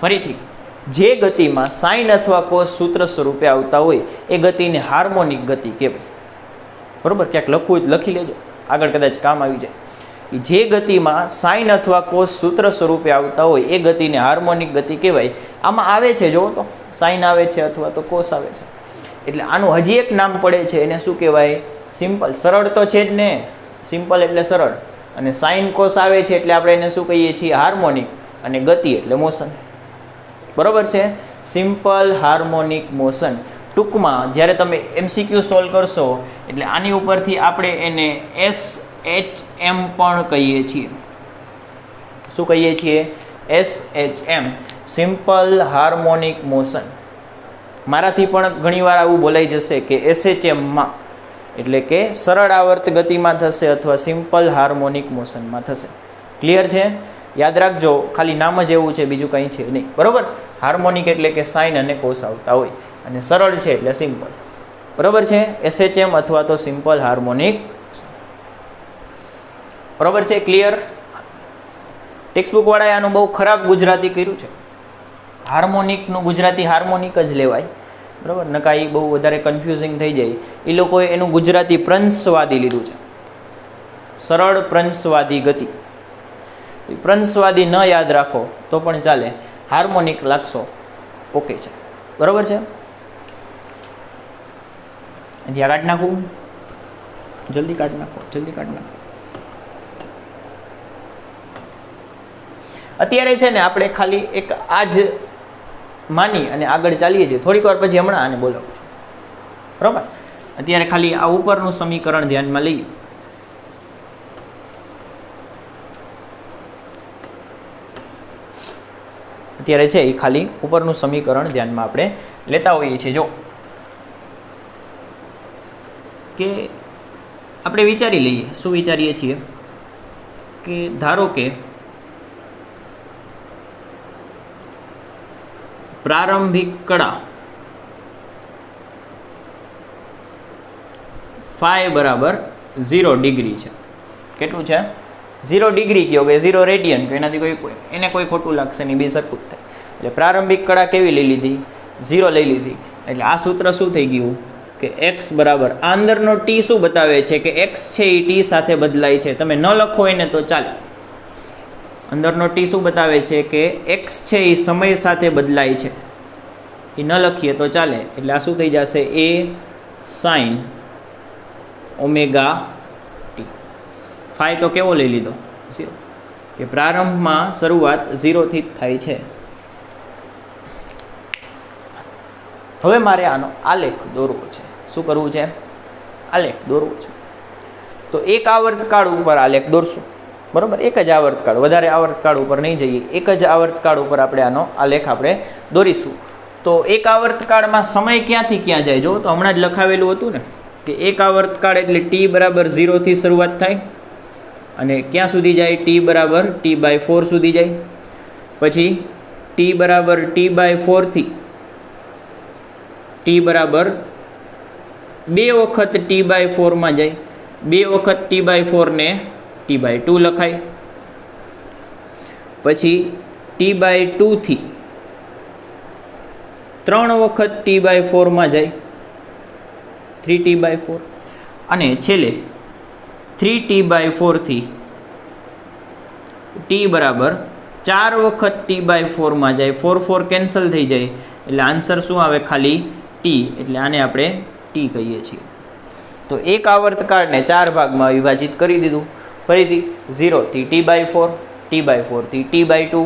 ફરીથી, જે ગતિમાં સાઇન અથવા કોસ સૂત્ર સ્વરૂપે આવતા હોય એ ગતિને હાર્મોનિક ગતિ કહેવાય. બરોબર. ક્યાંક લખવું હોય તો લખી લેજો, આગળ કદાચ કામ આવી જાય. જે ગતિમાં સાઇન અથવા કોસ સૂત્ર સ્વરૂપે આવતા હોય એ ગતિને હાર્મોનિક ગતિ કહેવાય. આમાં આવે છે, જુઓ તો સાઇન આવે છે અથવા તો કોસ આવે છે. એટલે આનું હજી એક નામ પડે છે, એને શું કહેવાય? સિમ્પલ. સરળ તો છે જ ને, સિમ્પલ એટલે સરળ. અને સાઇન કોસ આવે છે એટલે આપણે એને શું કહીએ છીએ? હાર્મોનિક. અને ગતિ એટલે મોશન. બરાબર છે. Simple harmonic motion. ટૂંકમાં જ્યારે તમે MCQ સોલ્વ કરશો એટલે આની ઉપરથી આપણે એને SHM પણ કહીએ છીએ. શું કહીએ છીએ? SHM. Simple harmonic motion. મારાથી પણ ઘણીવાર આવું બોલાઈ જશે કે SHMમાં, એટલે કે સરળ આવર્ત ગતિમાં થશે અથવા સિમ્પલ હાર્મોનિક મોશનમાં થશે. ક્લિયર છે? યાદ રાખજો, ખાલી નામ જ એવું છે, બીજું કંઈ છે નહીં. બરાબર. હાર્મોનિક એટલે કે સાઇન અને કોસ આવતા હોય, અને સરળ છે એટલે સિમ્પલ. બરાબર છે. SHM અથવા તો સિમ્પલ હાર્મોનિક. બરાબર છે. ક્લિયર? ટેક્સ્ટબુક વાળાએ આનું બહુ ખરાબ ગુજરાતી કર્યું છે. હાર્મોનિકનું ગુજરાતી હાર્મોનિક જ લેવાય. બરાબર. નકા એ બહુ વધારે કન્ફ્યુઝિંગ થઈ જાય. એ લોકોએ એનું ગુજરાતી પ્રંશવાદી લીધું છે. સરળ પ્રંશવાદી ગતિ. પ્રંશવાદી ન યાદ રાખો તો પણ ચાલે, હાર્મોનિક લાગશો ઓકે છે. બરાબર છે. ત્યાં કાઢી નાખું, જલ્દી કાઢી નાખો, જલ્દી કાઢી નાખો. અત્યારે છે ને આપણે ખાલી એક આ જ માની અને આગળ ચાલીએ છીએ. થોડીક વાર પછી હમણાં આને બોલાવું છું. બરાબર. અત્યારે ખાલી આ ઉપરનું સમીકરણ ધ્યાનમાં લઈએ. અત્યારે છે એ ખાલી ઉપરનું સમીકરણ ધ્યાનમાં આપણે લેતા હોઈએ છીએ. જો કે આપણે વિચારી લઈએ, શું વિચારીએ છીએ કે ધારો કે પ્રારંભિક કળા ફાઈ બરાબર 0 ડિગ્રી છે. કેટલું છે? 0 ડિગ્રી કહો કે 0 રેડિયન કે એનાથી એને કોઈ ખોટું લાગશે નહીં, બે સરખું જ થાય. એટલે પ્રારંભિક કળા કેવી લઈ લીધી? 0 લઈ લીધી. એટલે આ સૂત્ર શું થઈ ગયું કે x બરાબર, આ અંદરનો t શું બતાવે છે કે x છે એ t સાથે બદલાય છે. તમે ન લખો એને તો ચાલે. અંદરનો t શું બતાવે છે કે x છે એ સમય સાથે બદલાય છે. એ ન લખીએ તો ચાલે. એટલે આ શું થઈ જશે? a sin omega t. Phi તો કેવો લઈ લીધો? 0. કે પ્રારંભમાં શરૂઆત 0 થી જ થાય છે. હવે મારે આનો આલેખ દોરવો છે. શું કરવું છે? આલેખ દોરવો છે. તો એક આવર્તકાળ ઉપર આલેખ દોરશું. બરાબર, એક જ આવર્તકાળ, વધારે આવર્તકાળ ઉપર નહીં જઈએ, એક જ આવર્તકાળ ઉપર આપણે આનો આલેખ આપણે દોરીશું. તો એક આવર્તકાળમાં સમય ક્યાંથી ક્યાં જાય? જો તો હમણાં જ લખાવેલું હતું ને કે એક આવર્તકાળ એટલે t બરાબર 0 થી શરૂઆત થાય અને ક્યાં સુધી જાય? t બરાબર t/4 સુધી જાય. પછી t બરાબર t/4 થી t બરાબર 2 વખત t/4 માં જાય. 2 વખત t/4 ને t/2 લખાય. પછી t/2 થી 3 વખત t/4 માં જાય, 3t/4. અને છેલ્લે 3t/4 થી t બરાબર 4 વખત t/4 માં જાય. 4 4 કેન્સલ થઈ જાય એટલે આન્સર શું આવે? ખાલી t. એટલે આને આપણે t કહીએ છીએ. તો એક આવર્તકાળને 4 ભાગમાં વિભાજિત કરી દીધું. ફરીથી 0 થી t/4, t/4 થી t/2,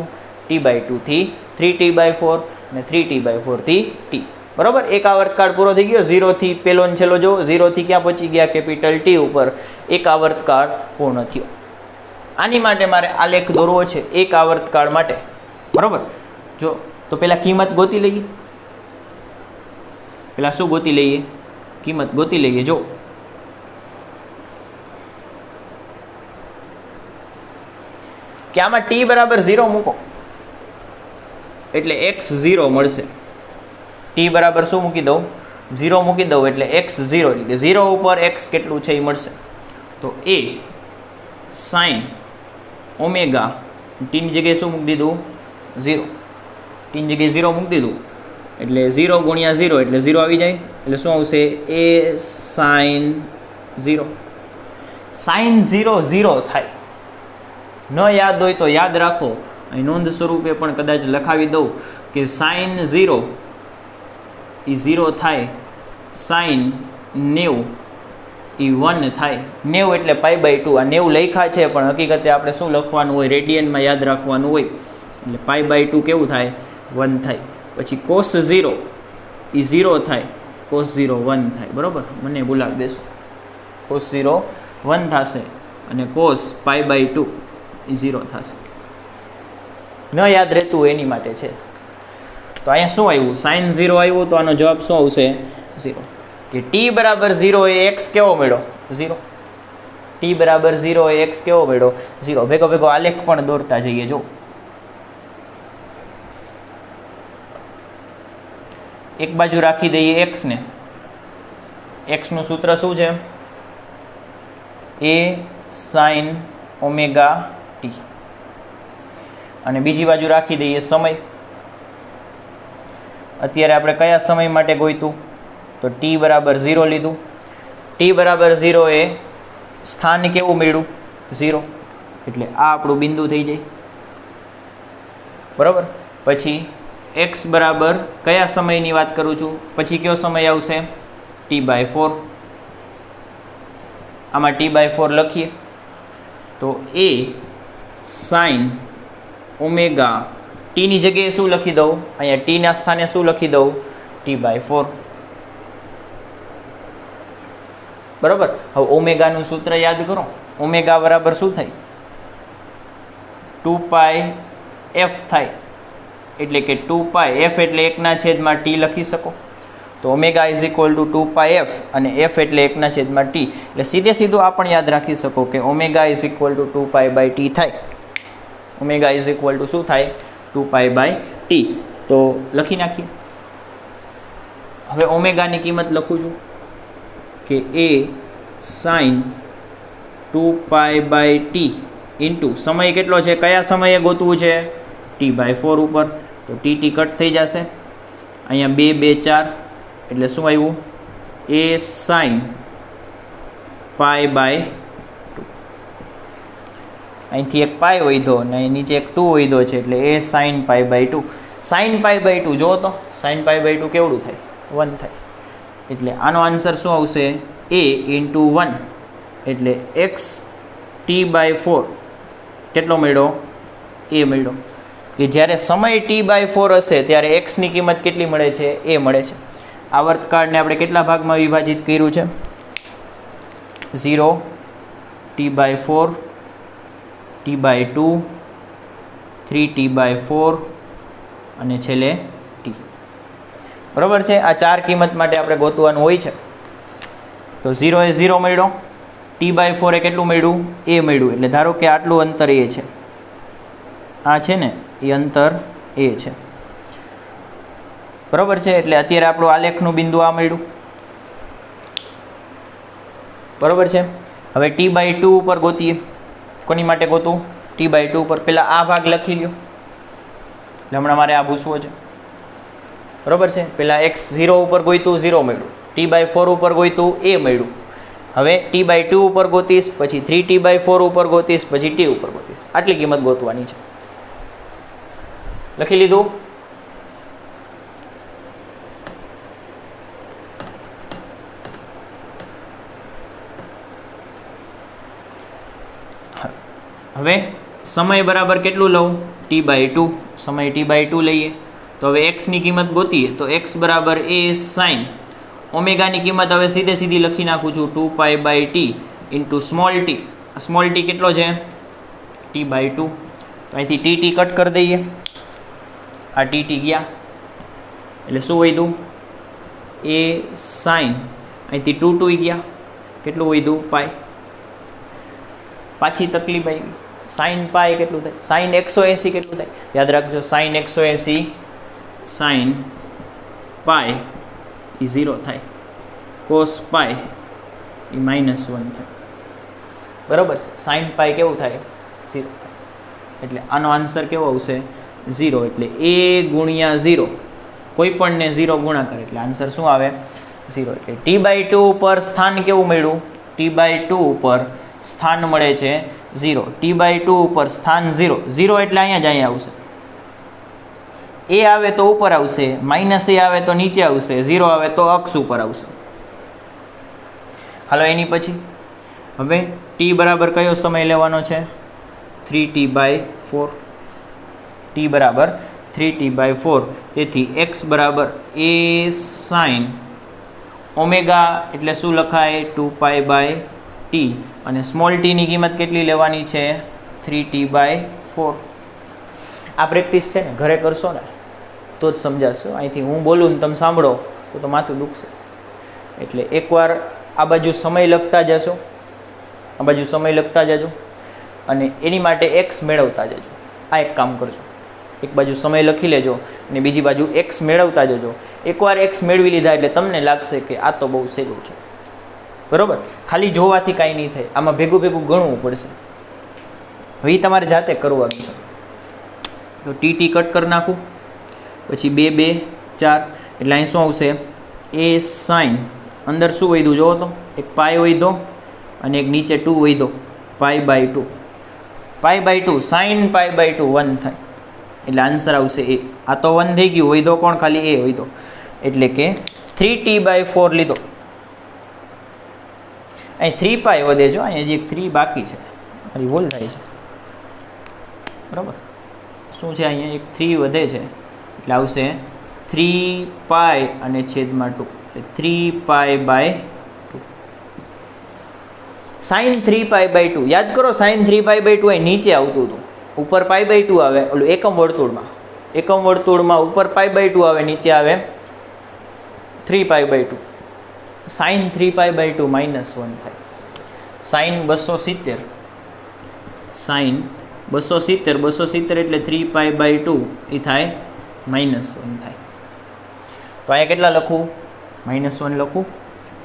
t/2 થી 3t/4 અને 3t/4 થી t. બરાબર, એક આવર્તકાળ પૂરો થઈ ગયો. 0 થી પહેલો ને છેલ્લો જો 0 થી ક્યાં પહોંચી ગયા? કેપિટલ T ઉપર. એક આવર્તકાળ પૂર્ણ થયો. આની માટે મારે આલેખ દોરવો છે એક આવર્તકાળ માટે. બરાબર, જો તો પહેલાં કિંમત ગોતી લઈએ. પહેલાં શું ગોતી લઈએ? કિંમત ગોતી લઈએ. જો કે આમાં t બરાબર 0 મૂકો એટલે x0 મળશે. t બરાબર શું મૂકી દઉં? 0 મૂકી દઉં એટલે x0 એટલે કે 0 ઉપર x કેટલું છે એ મળશે. તો a sin ઓમેગા t ની જગ્યાએ શું મૂકી દીધું? 0. t ની જગ્યાએ 0 મૂકી દીધું એટલે 0 ગુણ્યા 0 એટલે 0 આવી જાય. એટલે શું આવશે? a sin 0. sin 0 0 થાય. ન યાદ હોય તો યાદ રાખો, અહીં નોંધ સ્વરૂપે પણ કદાચ લખાવી દઉં કે sin 0 એ 0 થાય, sin 90 એ 1 થાય. 90 એટલે π/2. આ 90 લખ્યા છે પણ હકીકતે આપણે શું લખવાનું હોય? રેડિયનમાં યાદ રાખવાનું હોય. એટલે π/2 કેવું થાય? 1 થાય. પછી cos 0 એ 0 થાય, cos 0 1 થાય. બરાબર, મને ભૂલાવી દેશો. cos 0 1 થશે અને cos π/2 એ 0 થશે. ન યાદ રહેતું હોય એની માટે છે. તો અહીંયા શું આવ્યું? sin 0 આવ્યું. તો આનો જવાબ શું આવશે? 0. કે t બરાબર 0 એ x કેવો મળ્યો? 0. t બરાબર 0 એ x કેવો મળ્યો? 0. ભેગો ભેગો આલેખ પણ દોરતા જઈએ. જો એક બાજુ રાખી દઈએ x ને. x નું સૂત્ર શું છે? a sin omega t. અને બીજી બાજુ રાખી દઈએ સમય. અત્યારે આપણે કયા સમય માટે ગોઈતું? તો t બરાબર 0 લીધું. t બરાબર 0 એ સ્થાન કેવું મળ્યું? 0. એટલે આ આપણું બિંદુ થઈ જાય. બરાબર, પછી x બરાબર કયા સમયની વાત કરું છું? પછી કયો સમય આવશે? t/4. આમાં t/4 લખીએ તો a sin ઓમેગા t ની જગ્યાએ શું લખી દઉં? અહીંયા t ના સ્થાને શું લખી દઉં? t/4. બરાબર, હવે ઓમેગાનું સૂત્ર યાદ કરો. ઓમેગા બરાબર શું થાય? 2πf થાય. એટલે કે 2π, f એટલે 1/t લખી શકો. તો omega is equal to 2πf અને f એટલે 1/t. એટલે સીધે સીધું આ પણ યાદ રાખી શકો કે omega is equal to 2π/t થાય. ઓમેગા ઇઝ ઇક્વલ ટુ શું થાય? 2π/t. તો લખી નાખીએ. હવે ઓમેગાની કિંમત લખું છું કે a sin 2π/t ઇન્ટુ સમય કેટલો છે? કયા સમયે ગોતવું છે? t/4 ઉપર. તો tt કટ થઈ જશે. અહીંયા 2 2 4 એટલે શું આવ્યું? a sin π/2. અહીંથી એક પાઈ વધ્યો અને અહીં નીચે એક 2 વધ્યો છે એટલે a sin π/2. sin π/2 જો તો sin π/2 કેવડું થાય? 1 થાય. એટલે આનો આન્સર શું આવશે? a × 1 એટલે x t/4 કેટલો મળ્યો? a મળ્યો. કે જ્યારે સમય t/4 હશે ત્યારે x ની કિંમત કેટલી મળે છે? a મળે છે. આવર્તકાળને આપણે કેટલા ભાગમાં વિભાજિત કર્યું છે? 0 t/4 t/2, 3t/4 અને છેલ્લે t. બરાબર છે. આ ચાર કિંમત માટે આપણે ગોતવાનું હોય છે. તો 0 એ 0 મળ્યો, t/4 એ કેટલું મળ્યું? a મળ્યું. એટલે ધારો કે આટલું અંતર a છે, આ છે ને એ અંતર a છે. બરાબર છે. એટલે અત્યારે આપણું આલેખનું બિંદુ આ મળ્યું. બરાબર છે. હવે t/2 ઉપર ગોતીએ. કોની માટે ગોતું? t/2 ઉપર. પહેલાં આ ભાગ લખી લ્યો, એટલે હમણાં મારે આ ભૂસવો છે. બરાબર છે. પહેલાં x0 ઉપર ગોઈતું 0 મળ્યું, t/4 ઉપર ગોઈતું a મળ્યું. હવે t/2 ઉપર ગોતીશ, પછી 3t/4 ઉપર ગોતીશ, પછી t ઉપર ગોતીશ. આટલી કિંમત ગોતવાની છે. લખી લીધું? હવે સમય બરાબર કેટલું લઉં? t/2. સમય t/2 લઈએ તો હવે x ની કિંમત ગોતીએ તો x બરાબર a sin ઓમેગાની કિંમત હવે સીધી લખી નાખું છું 2π/t into small t. Small t કેટલો છે? t/2. તો અહીંથી tt કટ કરી દઈએ. આ tt ગયા એટલે શું વધ્યું? a sin. અહીંથી 2 ગયા, કેટલું વધ્યું? પાય. પાછી તકલીફ આવી. sin પાય કેટલું થાય? sin 180 કેટલું થાય? યાદ રાખજો, sin 180 sin પાય એ 0 થાય, cos પાય એ -1 થાય. બરાબર છે. sin પાય કેવું થાય? 0 થાય. એટલે આનો આન્સર કેવો આવશે? 0. એટલે a ગુણ્યા 0, કોઈ પણને 0 ગુણાકાર એટલે આન્સર શું આવે? 0. એટલે t/2 ઉપર સ્થાન કેવું મળ્યું? t/2 ઉપર સ્થાન મળે છે 0. t/2 ઉપર સ્થાન 0. 0 એટલે અહીંયા આવશે. a આવે તો ઉપર આવશે, -a આવે તો નીચે આવશે, 0 આવે તો અક્ષ ઉપર આવશે. હાલો એની પછી હવે t બરાબર કયો સમય લેવાનો છે? 3t/4. t બરાબર 3t/4. તેથી x બરાબર a sin ઓમેગા એટલે શું લખાય? 2π/t. અને સ્મોલ t ની કિંમત કેટલી લેવાની છે? 3t/4. આ પ્રેક્ટિસ છે ને, ઘરે કરશો ને તો જ સમજાશો. અહીંથી હું બોલું ને તમે સાંભળો તો માથું દુખશે. એટલે એકવાર આ બાજુ સમય લખતા જશો, આ બાજુ સમય લખતા જજો અને એની માટે x મેળવતા જજો. આ એક કામ કરજો, એક બાજુ સમય લખી લેજો અને બીજી બાજુ x મેળવતા જજો. એકવાર x મેળવી લીધા એટલે તમને લાગશે કે આ તો બહુ સહેલું છે. બરાબર? ખાલી જોવાથી કાંઈ નહીં થાય, આમાં ભેગું ગણવું પડશે. હવે તમારે જાતે કરવાનું છે. તો tt કટ કરી નાખું, પછી 2 2 4 એટલે અહીં શું આવશે? a sin અંદર શું વધ્યું જોવો તો? એક પાય વધ્યો અને એક નીચે 2 વધ્યો, π/2. π/2 sin π/2 1 થાય એટલે આન્સર આવશે a. આ તો 1 થઈ ગયું, વધ્યો કોણ? ખાલી a વધ્યો. એટલે કે 3t/4 લીધો. અહીં 3π વધે છે, અહીંયા જે 3 બાકી છે, મારી ભૂલ થાય છે. બરાબર? શું છે? અહીંયા એક 3 વધે છે એટલે આવશે 3π અને છેદમાં 2 એટલે 3π/2. sin 3π/2 યાદ કરો. sin 3π/2 અહીં નીચે આવતું હતું, ઉપર π/2 આવે. ઓલું એકમ વર્તુળમાં ઉપર π/2 આવે, નીચે આવે 3π/2. sin 3π/2 -1 થાય. sin 270, sin 270 એટલે 3π/2 એ થાય -1 થાય. તો અહીંયા કેટલા લખું? -1 લખું.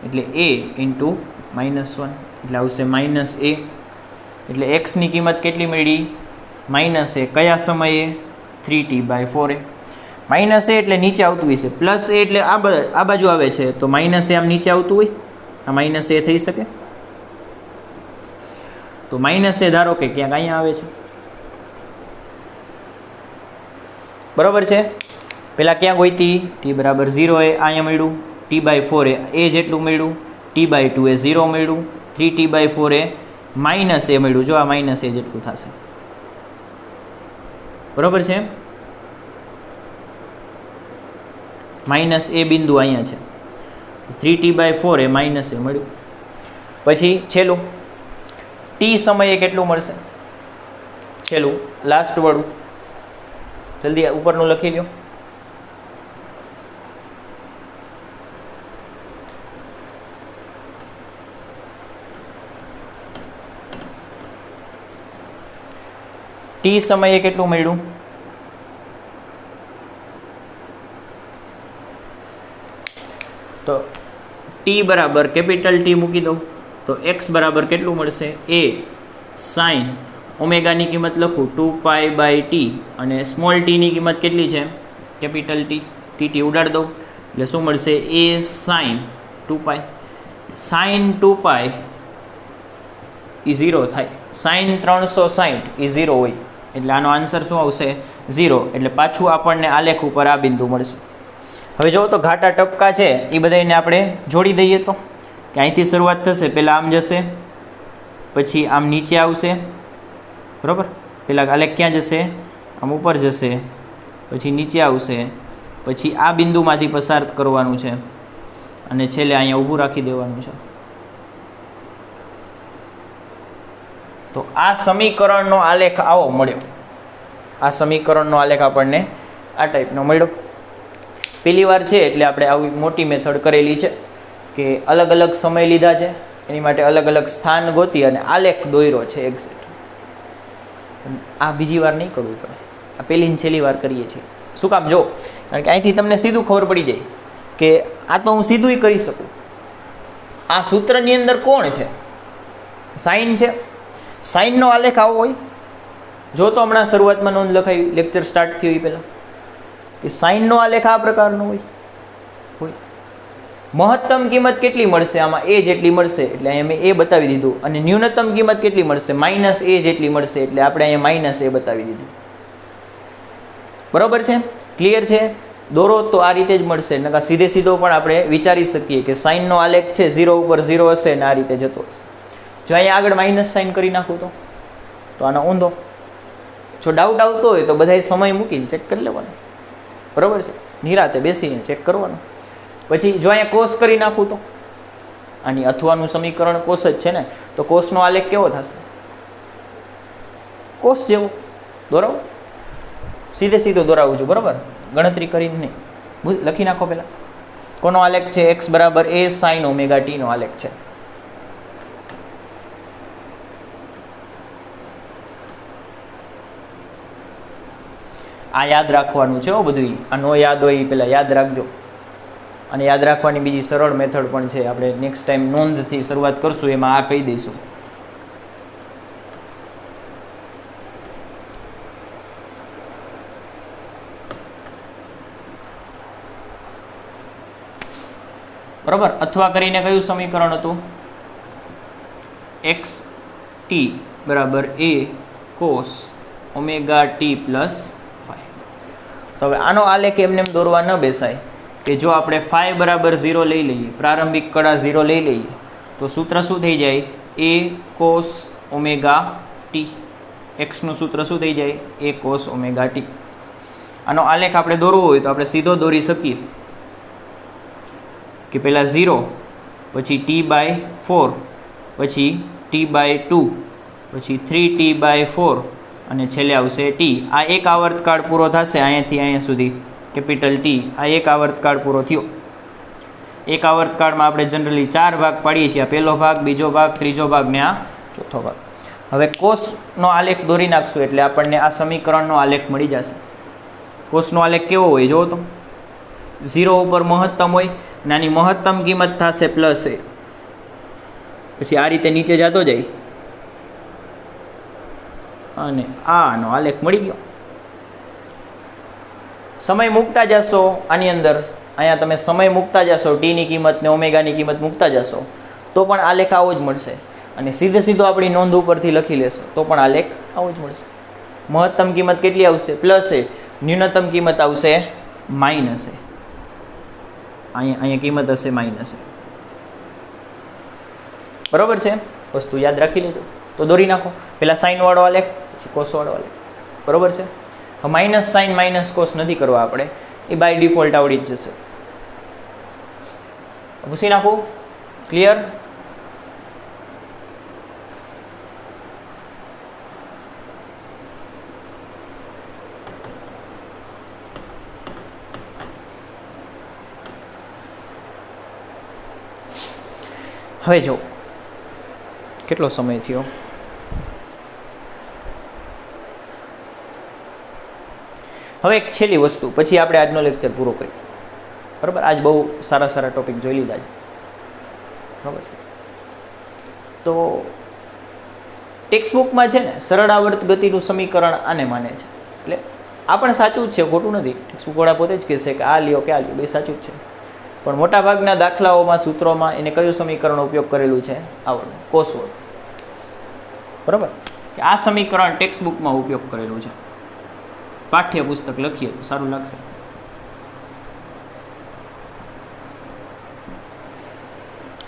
એટલે a ઇન્ટુ -1 એટલે આવશે -a. એટલે x ની કિંમત કેટલી મળી? -a. કયા સમયે? 3t/4. -a એટલે નીચે આવતું હશે, પ્લસ a એટલે આ બાજુ આવે છે તો -a આમ નીચે આવતું હોય, આ -a થઈ શકે. તો -a ધારો કે ક્યાંક અહીંયા આવે છે. બરાબર છે? પહેલાં ક્યાં ગોઈતી? t બરાબર 0 એ અહીંયા મળ્યું, t/4 એ જેટલું મળ્યું, t/2 એ 0 મળ્યું, 3t/4 એ -a મળ્યું. જો આ -a જેટલું થશે. બરાબર છે? -a બિંદુ અહીંયા છે, 3t/4 એ -a મળ્યું. પછી છેલ્લું t સમયે કેટલું મળશે? છેલ્લું લાસ્ટ વાળું જલ્દી ઉપરનું લખી લો. ટી સમયે કેટલું મળ્યું? તો ટી બરાબર કેપિટલ ટી મૂકી દઉં તો એક્સ બરાબર કેટલું મળશે? એ સાઇન ઓમેગાની કિંમત લખું 2π/t અને સ્મોલ ટીની કિંમત કેટલી છે? Capital T. ટી ઉડાડી દઉં એટલે શું મળશે? એ સાઇન 2π. સાઇન 2π એ 0 થાય. સાઇન 360 એ 0 હોય એટલે આનો આન્સર શું આવશે? 0. એટલે પાછું આપણને આલેખ ઉપર આ બિંદુ મળશે. હવે જુઓ તો ઘાટા ટપકા છે એ બધાને આપણે જોડી દઈએ તો કે અહીંથી શરૂઆત થશે, પહેલાં આમ જશે, પછી આમ નીચે આવશે, બરાબર? પહેલાં આલેખ ક્યાં જશે? આમ ઉપર જશે, પછી નીચે આવશે, પછી આ બિંદુમાંથી પસાર કરવાનું છે અને છેલ્લે અહીંયા ઊભું રાખી દેવાનું છે. તો આ સમીકરણનો આલેખ આવો મળ્યો. આ સમીકરણનો આલેખ આપણને આ ટાઈપનો મળ્યો. પહેલી વાર છે એટલે આપણે આવી મોટી મેથડ કરેલી છે કે અલગ અલગ સમય લીધા છે, એની માટે અલગ અલગ સ્થાન ગોતી અને આલેખ દોર્યો છે એક્ઝેક્ટ. આ બીજી વાર નહીં કરવું પડે, આ પહેલી ને છેલ્લી વાર કરીએ છીએ. શું કામ? જો કારણ કે અહીંથી તમને સીધું ખબર પડી જાય કે આ તો હું સીધું કરી શકું. આ સૂત્રની અંદર કોણ છે? સાઇન છે. સાઇનનો આલેખ આવો હોય. જો તો હમણાં શરૂઆતમાં નોંધ લખાવી, લેક્ચર સ્ટાર્ટ થયું એ પહેલાં કે સાઇનનો આલેખ આ પ્રકારનો હોય. મહત્તમ કિંમત કેટલી મળશે? આમાં એ જેટલી મળશે એટલે અહીંયા મેં એ બતાવી દીધું. અને ન્યૂનતમ કિંમત કેટલી મળશે? માઇનસ એ જેટલી મળશે એટલે આપણે અહીંયા માઇનસ એ બતાવી દીધું. બરાબર છે? ક્લિયર છે? દોરો તો આ રીતે જ મળશે. નકા સીધે સીધો પણ આપણે વિચારી શકીએ કે સાઇનનો આલેખ છે 0 ઉપર 0 હશે ને આ રીતે જતો હશે. જો અહીંયા આગળ માઇનસ સાઇન કરી નાખું તો આનો ઊંધો. જો ડાઉટ આવતો હોય તો બધાય સમય મૂકીને ચેક કરી લેવાનો. બરાબર છે? નિરાતે બેસીને ચેક કરવાનું. પછી જો અહીંયા કોસ કરી નાખું તો આની અથવાનું સમીકરણ કોસ જ છે ને, તો કોસનો આલેખ કેવો થશે? કોસ જેવો દોરાવો. સીધે સીધો દોરાવું છું, બરાબર? ગણતરી કરીને નહીં. લખી નાખો પહેલાં. કોનો આલેખ છે? એક્સ બરાબર એ સાઇન ઓમેગા ટીનો આલેખ છે. આ યાદ રાખવાનું છે. બધું આ નો યાદ હોય એ પહેલાં યાદ રાખજો. અને યાદ રાખવાની બીજી સરળ મેથડ પણ છે. આપણે નેક્સ્ટ ટાઈમ નોંધથી શરૂઆત કરશું, એમાં આ કહી દઈશું. બરાબર? અથવા કરીને કયું સમીકરણ હતું? એક્સ ટી બરાબર એ કોસ ઓમેગા ટી પ્લસ 5. તો હવે આનો આલેખ એમને એમ દોરવા ન બેસાય કે જો આપણે ફાઈ બરાબર 0 લઈ લઈએ, પ્રારંભિક કડા 0 લઈ લઈએ, તો સૂત્ર શું થઈ જાય? એ કોસ ઓમેગા ટી. એક્સનું સૂત્ર શું થઈ જાય? એ કોસ ઓમેગા ટી. આનો આલેખ આપણે દોરવો હોય તો આપણે સીધો દોરી શકીએ કે પહેલાં 0, પછી t/4, પછી t/2, પછી 3t/4 અને છેલ્લે આવશે ટી. આ એક આવર્તકાળ પૂરો થશે અહીંયાથી અહીંયા સુધી, કેપિટલ ટી. આ એક આવર્તકાળ પૂરો થયો. એક આવર્તકાળમાં આપણે જનરલી 4 ભાગ પાડીએ છીએ. આ પહેલો ભાગ, બીજો ભાગ, ત્રીજો ભાગ ને આ ચોથો ભાગ. હવે કોસનો આલેખ દોરી નાખશું એટલે આપણને આ સમીકરણનો આલેખ મળી જશે. કોસનો આલેખ કેવો હોય જુઓ તો? 0 ઉપર મહત્તમ હોય અને આની મહત્તમ કિંમત થશે પ્લસ એ. પછી આ રીતે નીચે જતો જાય અને આનો આલેખ મળી ગયો. સમય મૂકતા જશો આની અંદર, અહીંયા તમે સમય મૂકતા જશો, ટીની કિંમત ને ઓમેગાની કિંમત મૂકતા જશો તો પણ આલેખ આવો જ મળશે. અને સીધે સીધો આપણી નોંધ ઉપરથી લખી લેશો તો પણ આલેખ આવો જ મળશે. મહત્તમ કિંમત કેટલી આવશે? પ્લસ એ. ન્યૂનતમ કિંમત આવશે માઇનસ એ. અહીંયા કિંમત હશે માઇનસ એ. બરાબર છે? વસ્તુ યાદ રાખી લેજો. તો દોરી નાખો. પહેલાં સાઇનવાળો આલેખ, પછી કોસવાળો આલેખ. બરાબર છે? માઇનસ સાઇન માઇનસ કોસ નથી કરવા આપણે, એ બાય ડિફોલ્ટ આવડી જ જશે. પૂછી નાખું. ક્લિયર? હવે જો કેટલો સમય થયો, હવે એક છેલ્લી વસ્તુ પછી આપણે આજનો લેક્ચર પૂરો કરીએ, બરાબર. આજ બહુ સારા સારા ટોપિક જોઈ લીધા છે, બરાબર છે. તો ટેક્સ્ટ બુકમાં છે ને સરળ આવર્ત ગતિનું સમીકરણ આને માને છે, એટલે આ પણ સાચું જ છે, ખોટું નથી. ટેક્સ્ટ બુકવાળા પોતે જ કહેશે કે આ લ્યો કે આ લ્યો, બે સાચું જ છે. પણ મોટાભાગના દાખલાઓમાં સૂત્રોમાં એને કયું સમીકરણ ઉપયોગ કરેલું છે? આવડું કોસવર્ડ, બરાબર. કે આ સમીકરણ ટેક્સ્ટ બુકમાં ઉપયોગ કરેલું છે. પાઠ્યપુસ્તક લખીએ તો સારું લાગશે.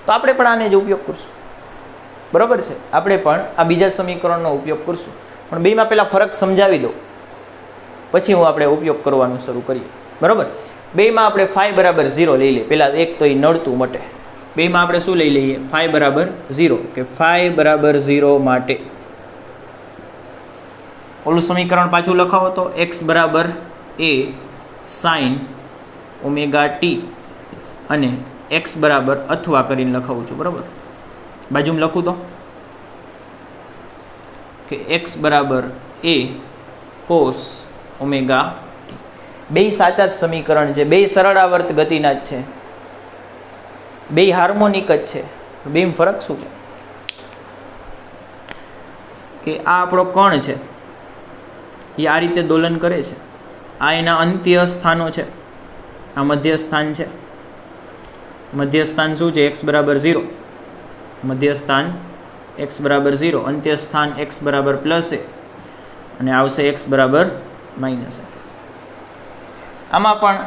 તો આપણે પણ આને જ ઉપયોગ કરશું, બરાબર છે. આપણે પણ આ બીજા સમીકરણનો ઉપયોગ કરશું, પણ બેમાં પહેલાં ફરક સમજાવી દો, પછી હું આપણે ઉપયોગ કરવાનું શરૂ કરીએ, બરાબર. બેમાં આપણે ફાઈ બરાબર 0 લઈ લઈએ. પહેલાં એક તો એ નડતું મટે. બેમાં આપણે શું લઈ લઈએ? ફાઈ બરાબર 0, કે ફાઈ બરાબર 0 માટે ઓલું સમીકરણ પાછું લખાવો તો એક્સ બરાબર એ સાઇન ઓમેગા ટી અને એક્સ બરાબર અથવા કરીને લખાવું છું, બરાબર. બાજુમાં લખું તો કે એક્સ બરાબર એ કોસ ઓમેગા ટી. બે સાચા જ સમીકરણ છે, બે સરળ આવર્ત ગતિના જ છે, બે હાર્મોનિક જ છે. બેમાં ફરક શું છે? કે આ આપણો કણ છે, એ આ રીતે દોલન કરે છે. આ એના અંત્ય સ્થાનો છે, આ મધ્ય સ્થાન છે. મધ્ય સ્થાન શું છે? એક્સ બરાબર 0. મધ્ય સ્થાન એક્સ બરાબર 0, અંત્ય સ્થાન એક્સ બરાબર પ્લસ એ, અને આવશે એક્સ બરાબર માઇનસ એ. આમાં પણ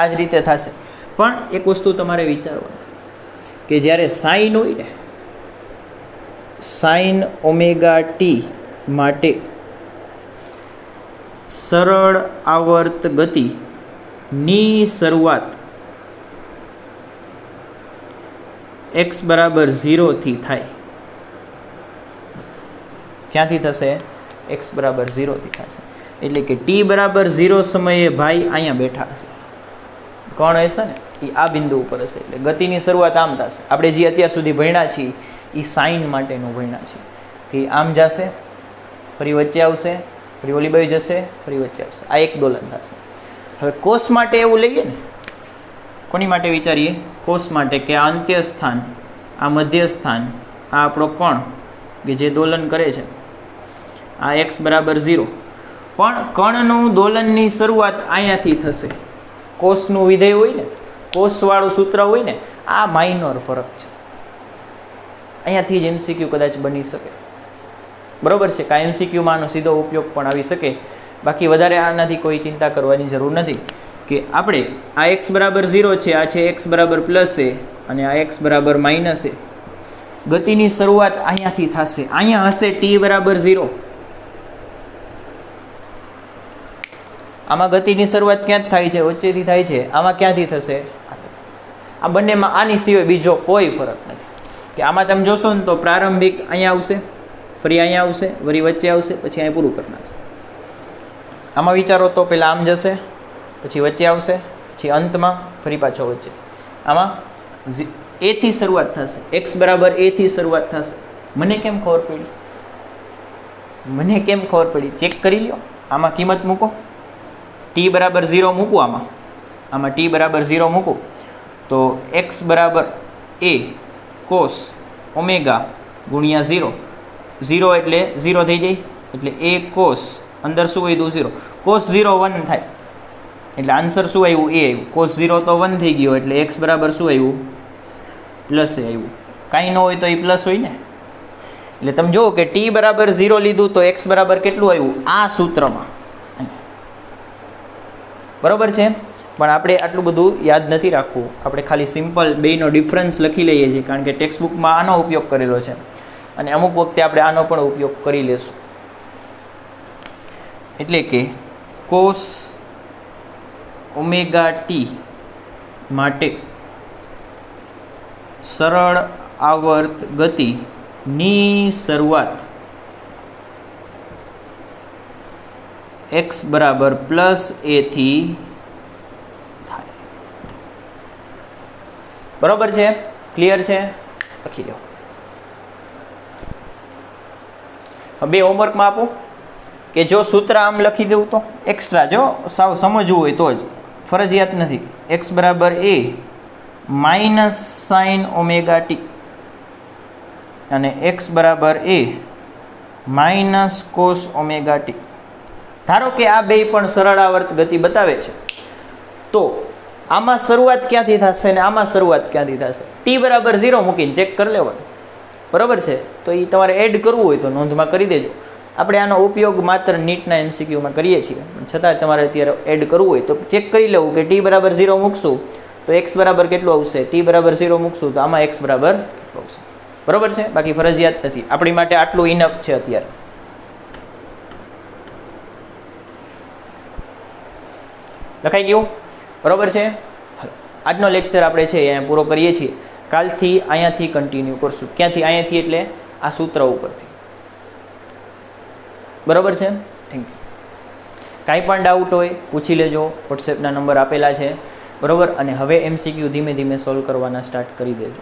આ જ રીતે થશે. પણ એક વસ્તુ તમારે વિચારવાની કે જ્યારે સાઇન હોય ને, સાઇન ઓમેગા ટી માટે સરળ આવર્ત ગતિની શરૂઆત એક્સ બરાબર 0 થી થાય. ક્યાંથી થશે? એક્સ બરાબર 0 થી થશે. એટલે કે ટી બરાબર 0 સમયે ભાઈ અહીંયા બેઠા હશે, કોણ હશે ને એ આ બિંદુ ઉપર હશે. એટલે ગતિની શરૂઆત આમ થશે. આપણે જે અત્યાર સુધી ભણ્યા છીએ એ સાઇન માટેનું ભણ્યા છીએ કે આમ જશે, ફરી વચ્ચે આવશે, ફરી ઓલી બાજુ જશે, ફરી વચ્ચે આવશે. આ એક દોલન થશે. હવે કોસ માટે એવું લઈએ ને, કોની માટે વિચારીએ? કોસ માટે, કે આ અંત્ય સ્થાન, આ મધ્ય સ્થાન, આ આપણો કોણ કે જે દોલન કરે છે, આ એક્સ બરાબર 0. પણ કણનું દોલનની શરૂઆત અહીંયાથી થશે. કોસનું વિધેય હોય ને, કોસવાળું સૂત્ર હોય ને, આ માઇનોર ફરક છે. અહીંયાથી જ એમસીક્યુ કદાચ બની શકે, બરાબર છે. કાં એમસીક્યુમાં આનો સીધો ઉપયોગ પણ આવી શકે. બાકી વધારે આનાથી કોઈ ચિંતા કરવાની જરૂર નથી. કે આપણે આ એક્સ બરાબર 0 છે, આ છે એક્સ બરાબર પ્લસ એ, અને આ એક્સ બરાબર માઇનસ એ. ગતિની શરૂઆત અહીંયાથી થશે. અહીંયા હશે ટી બરાબર 0. આમાં ગતિની શરૂઆત ક્યાં થાય છે? વચ્ચેથી થાય છે. આમાં ક્યાંથી થશે? આ બંનેમાં આની સિવાય બીજો કોઈ ફરક નથી. કે આમાં તમે જોશો ને તો પ્રારંભિક અહીંયા આવશે, ફરી અહીંયા આવશે, વળી વચ્ચે આવશે, પછી અહીંયા પૂરું કરી નાખશે. આમાં વિચારો તો પહેલાં આમ જશે, પછી વચ્ચે આવશે, પછી અંતમાં ફરી પાછો વચ્ચે. આમાં એથી શરૂઆત થશે, એક્સ બરાબર એથી શરૂઆત થશે. મને કેમ ખબર પડી? મને કેમ ખબર પડી? ચેક કરી લો. આમાં કિંમત મૂકો, ટી બરાબર 0 મૂકું. આમાં ટી બરાબર 0 મૂકું તો એક્સ બરાબર એ કોસ ઓમેગા ગુણ્યા 0. 0 એટલે 0 થઈ જાય, એટલે એ કોસ અંદર શું વધ્યું? 0. કોસ 0 1 થાય, એટલે આન્સર શું આવ્યું? એ આવ્યું. કોસ 0 તો 1 થઈ ગયો, એટલે એક્સ બરાબર શું આવ્યું? પ્લસ એ આવ્યું. કાંઈ ન હોય તો એ પ્લસ હોય ને. એટલે તમે જુઓ કે ટી બરાબર 0 લીધું તો એક્સ બરાબર કેટલું આવ્યું? આ સૂત્રમાં, બરાબર છે. પણ આપણે આટલું બધું યાદ નથી રાખવું. આપણે ખાલી સિમ્પલ બેયનો ડિફરન્સ લખી લઈએ છીએ, કારણ કે ટેક્સ્ટ બુકમાં આનો ઉપયોગ કરેલો છે, અને અમુક વખતે આપણે આનો પણ ઉપયોગ કરી લેશું. એટલે કે કોસ ઓમેગા ટી માટે સરળ આવર્ત ગતિની શરૂઆત એક્સ બરાબર પ્લસ એ થી થાય. બરાબર છે? ક્લિયર છે? લખી દો. બે હોમવર્કમાં આપો કે જો સૂત્ર આમ લખી દઉં તો એક્સ્ટ્રા, જો સાવ સમજવું હોય તો જ, ફરજિયાત નથી. એક્સ બરાબર એ માઇનસ સાઇન ઓમેગા ટી અને એક્સ બરાબર એ માઇનસ કોસ ઓમેગા ટી. ધારો કે આ બે પણ સરળ આવર્ત ગતિ બતાવે છે, તો આમાં શરૂઆત ક્યાંથી થશે અને આમાં શરૂઆત ક્યાંથી થશે? ટી બરાબર 0 મૂકીને ચેક કરી લેવાનું, બરાબર છે. તો એ તમારે એડ કરવું હોય તો નોંધમાં કરી દેજો. આપણે આનો ઉપયોગ માત્ર નીટના એમસીક્યુમાં કરીએ છીએ, પણ છતાં તમારે અત્યારે એડ કરવું હોય તો ચેક કરી લેવું કે ટી બરાબર 0 મૂકશું તો એક્સ બરાબર કેટલું આવશે, ટી બરાબર 0 મૂકશું તો આમાં એક્સ બરાબર કેટલું આવશે, બરાબર છે. બાકી ફરજિયાત નથી, આપણી માટે આટલું ઇનફ છે અત્યારે. લખાઈ ગયું, બરાબર છે. આજનો લેક્ચર આપણે છે અહીંયા પૂરો કરીએ છીએ. કાલથી અહીંયાથી કન્ટિન્યુ કરશું. ક્યાંથી? અહીંયાથી એટલે આ સૂત્ર ઉપરથી, બરાબર છે. Thank you. કાંઈ પણ ડાઉટ હોય પૂછી લેજો, વોટ્સએપના નંબર આપેલા છે, બરાબર. અને હવે એમસીક્યુ ધીમે ધીમે સોલ્વ કરવાના સ્ટાર્ટ કરી દેજો.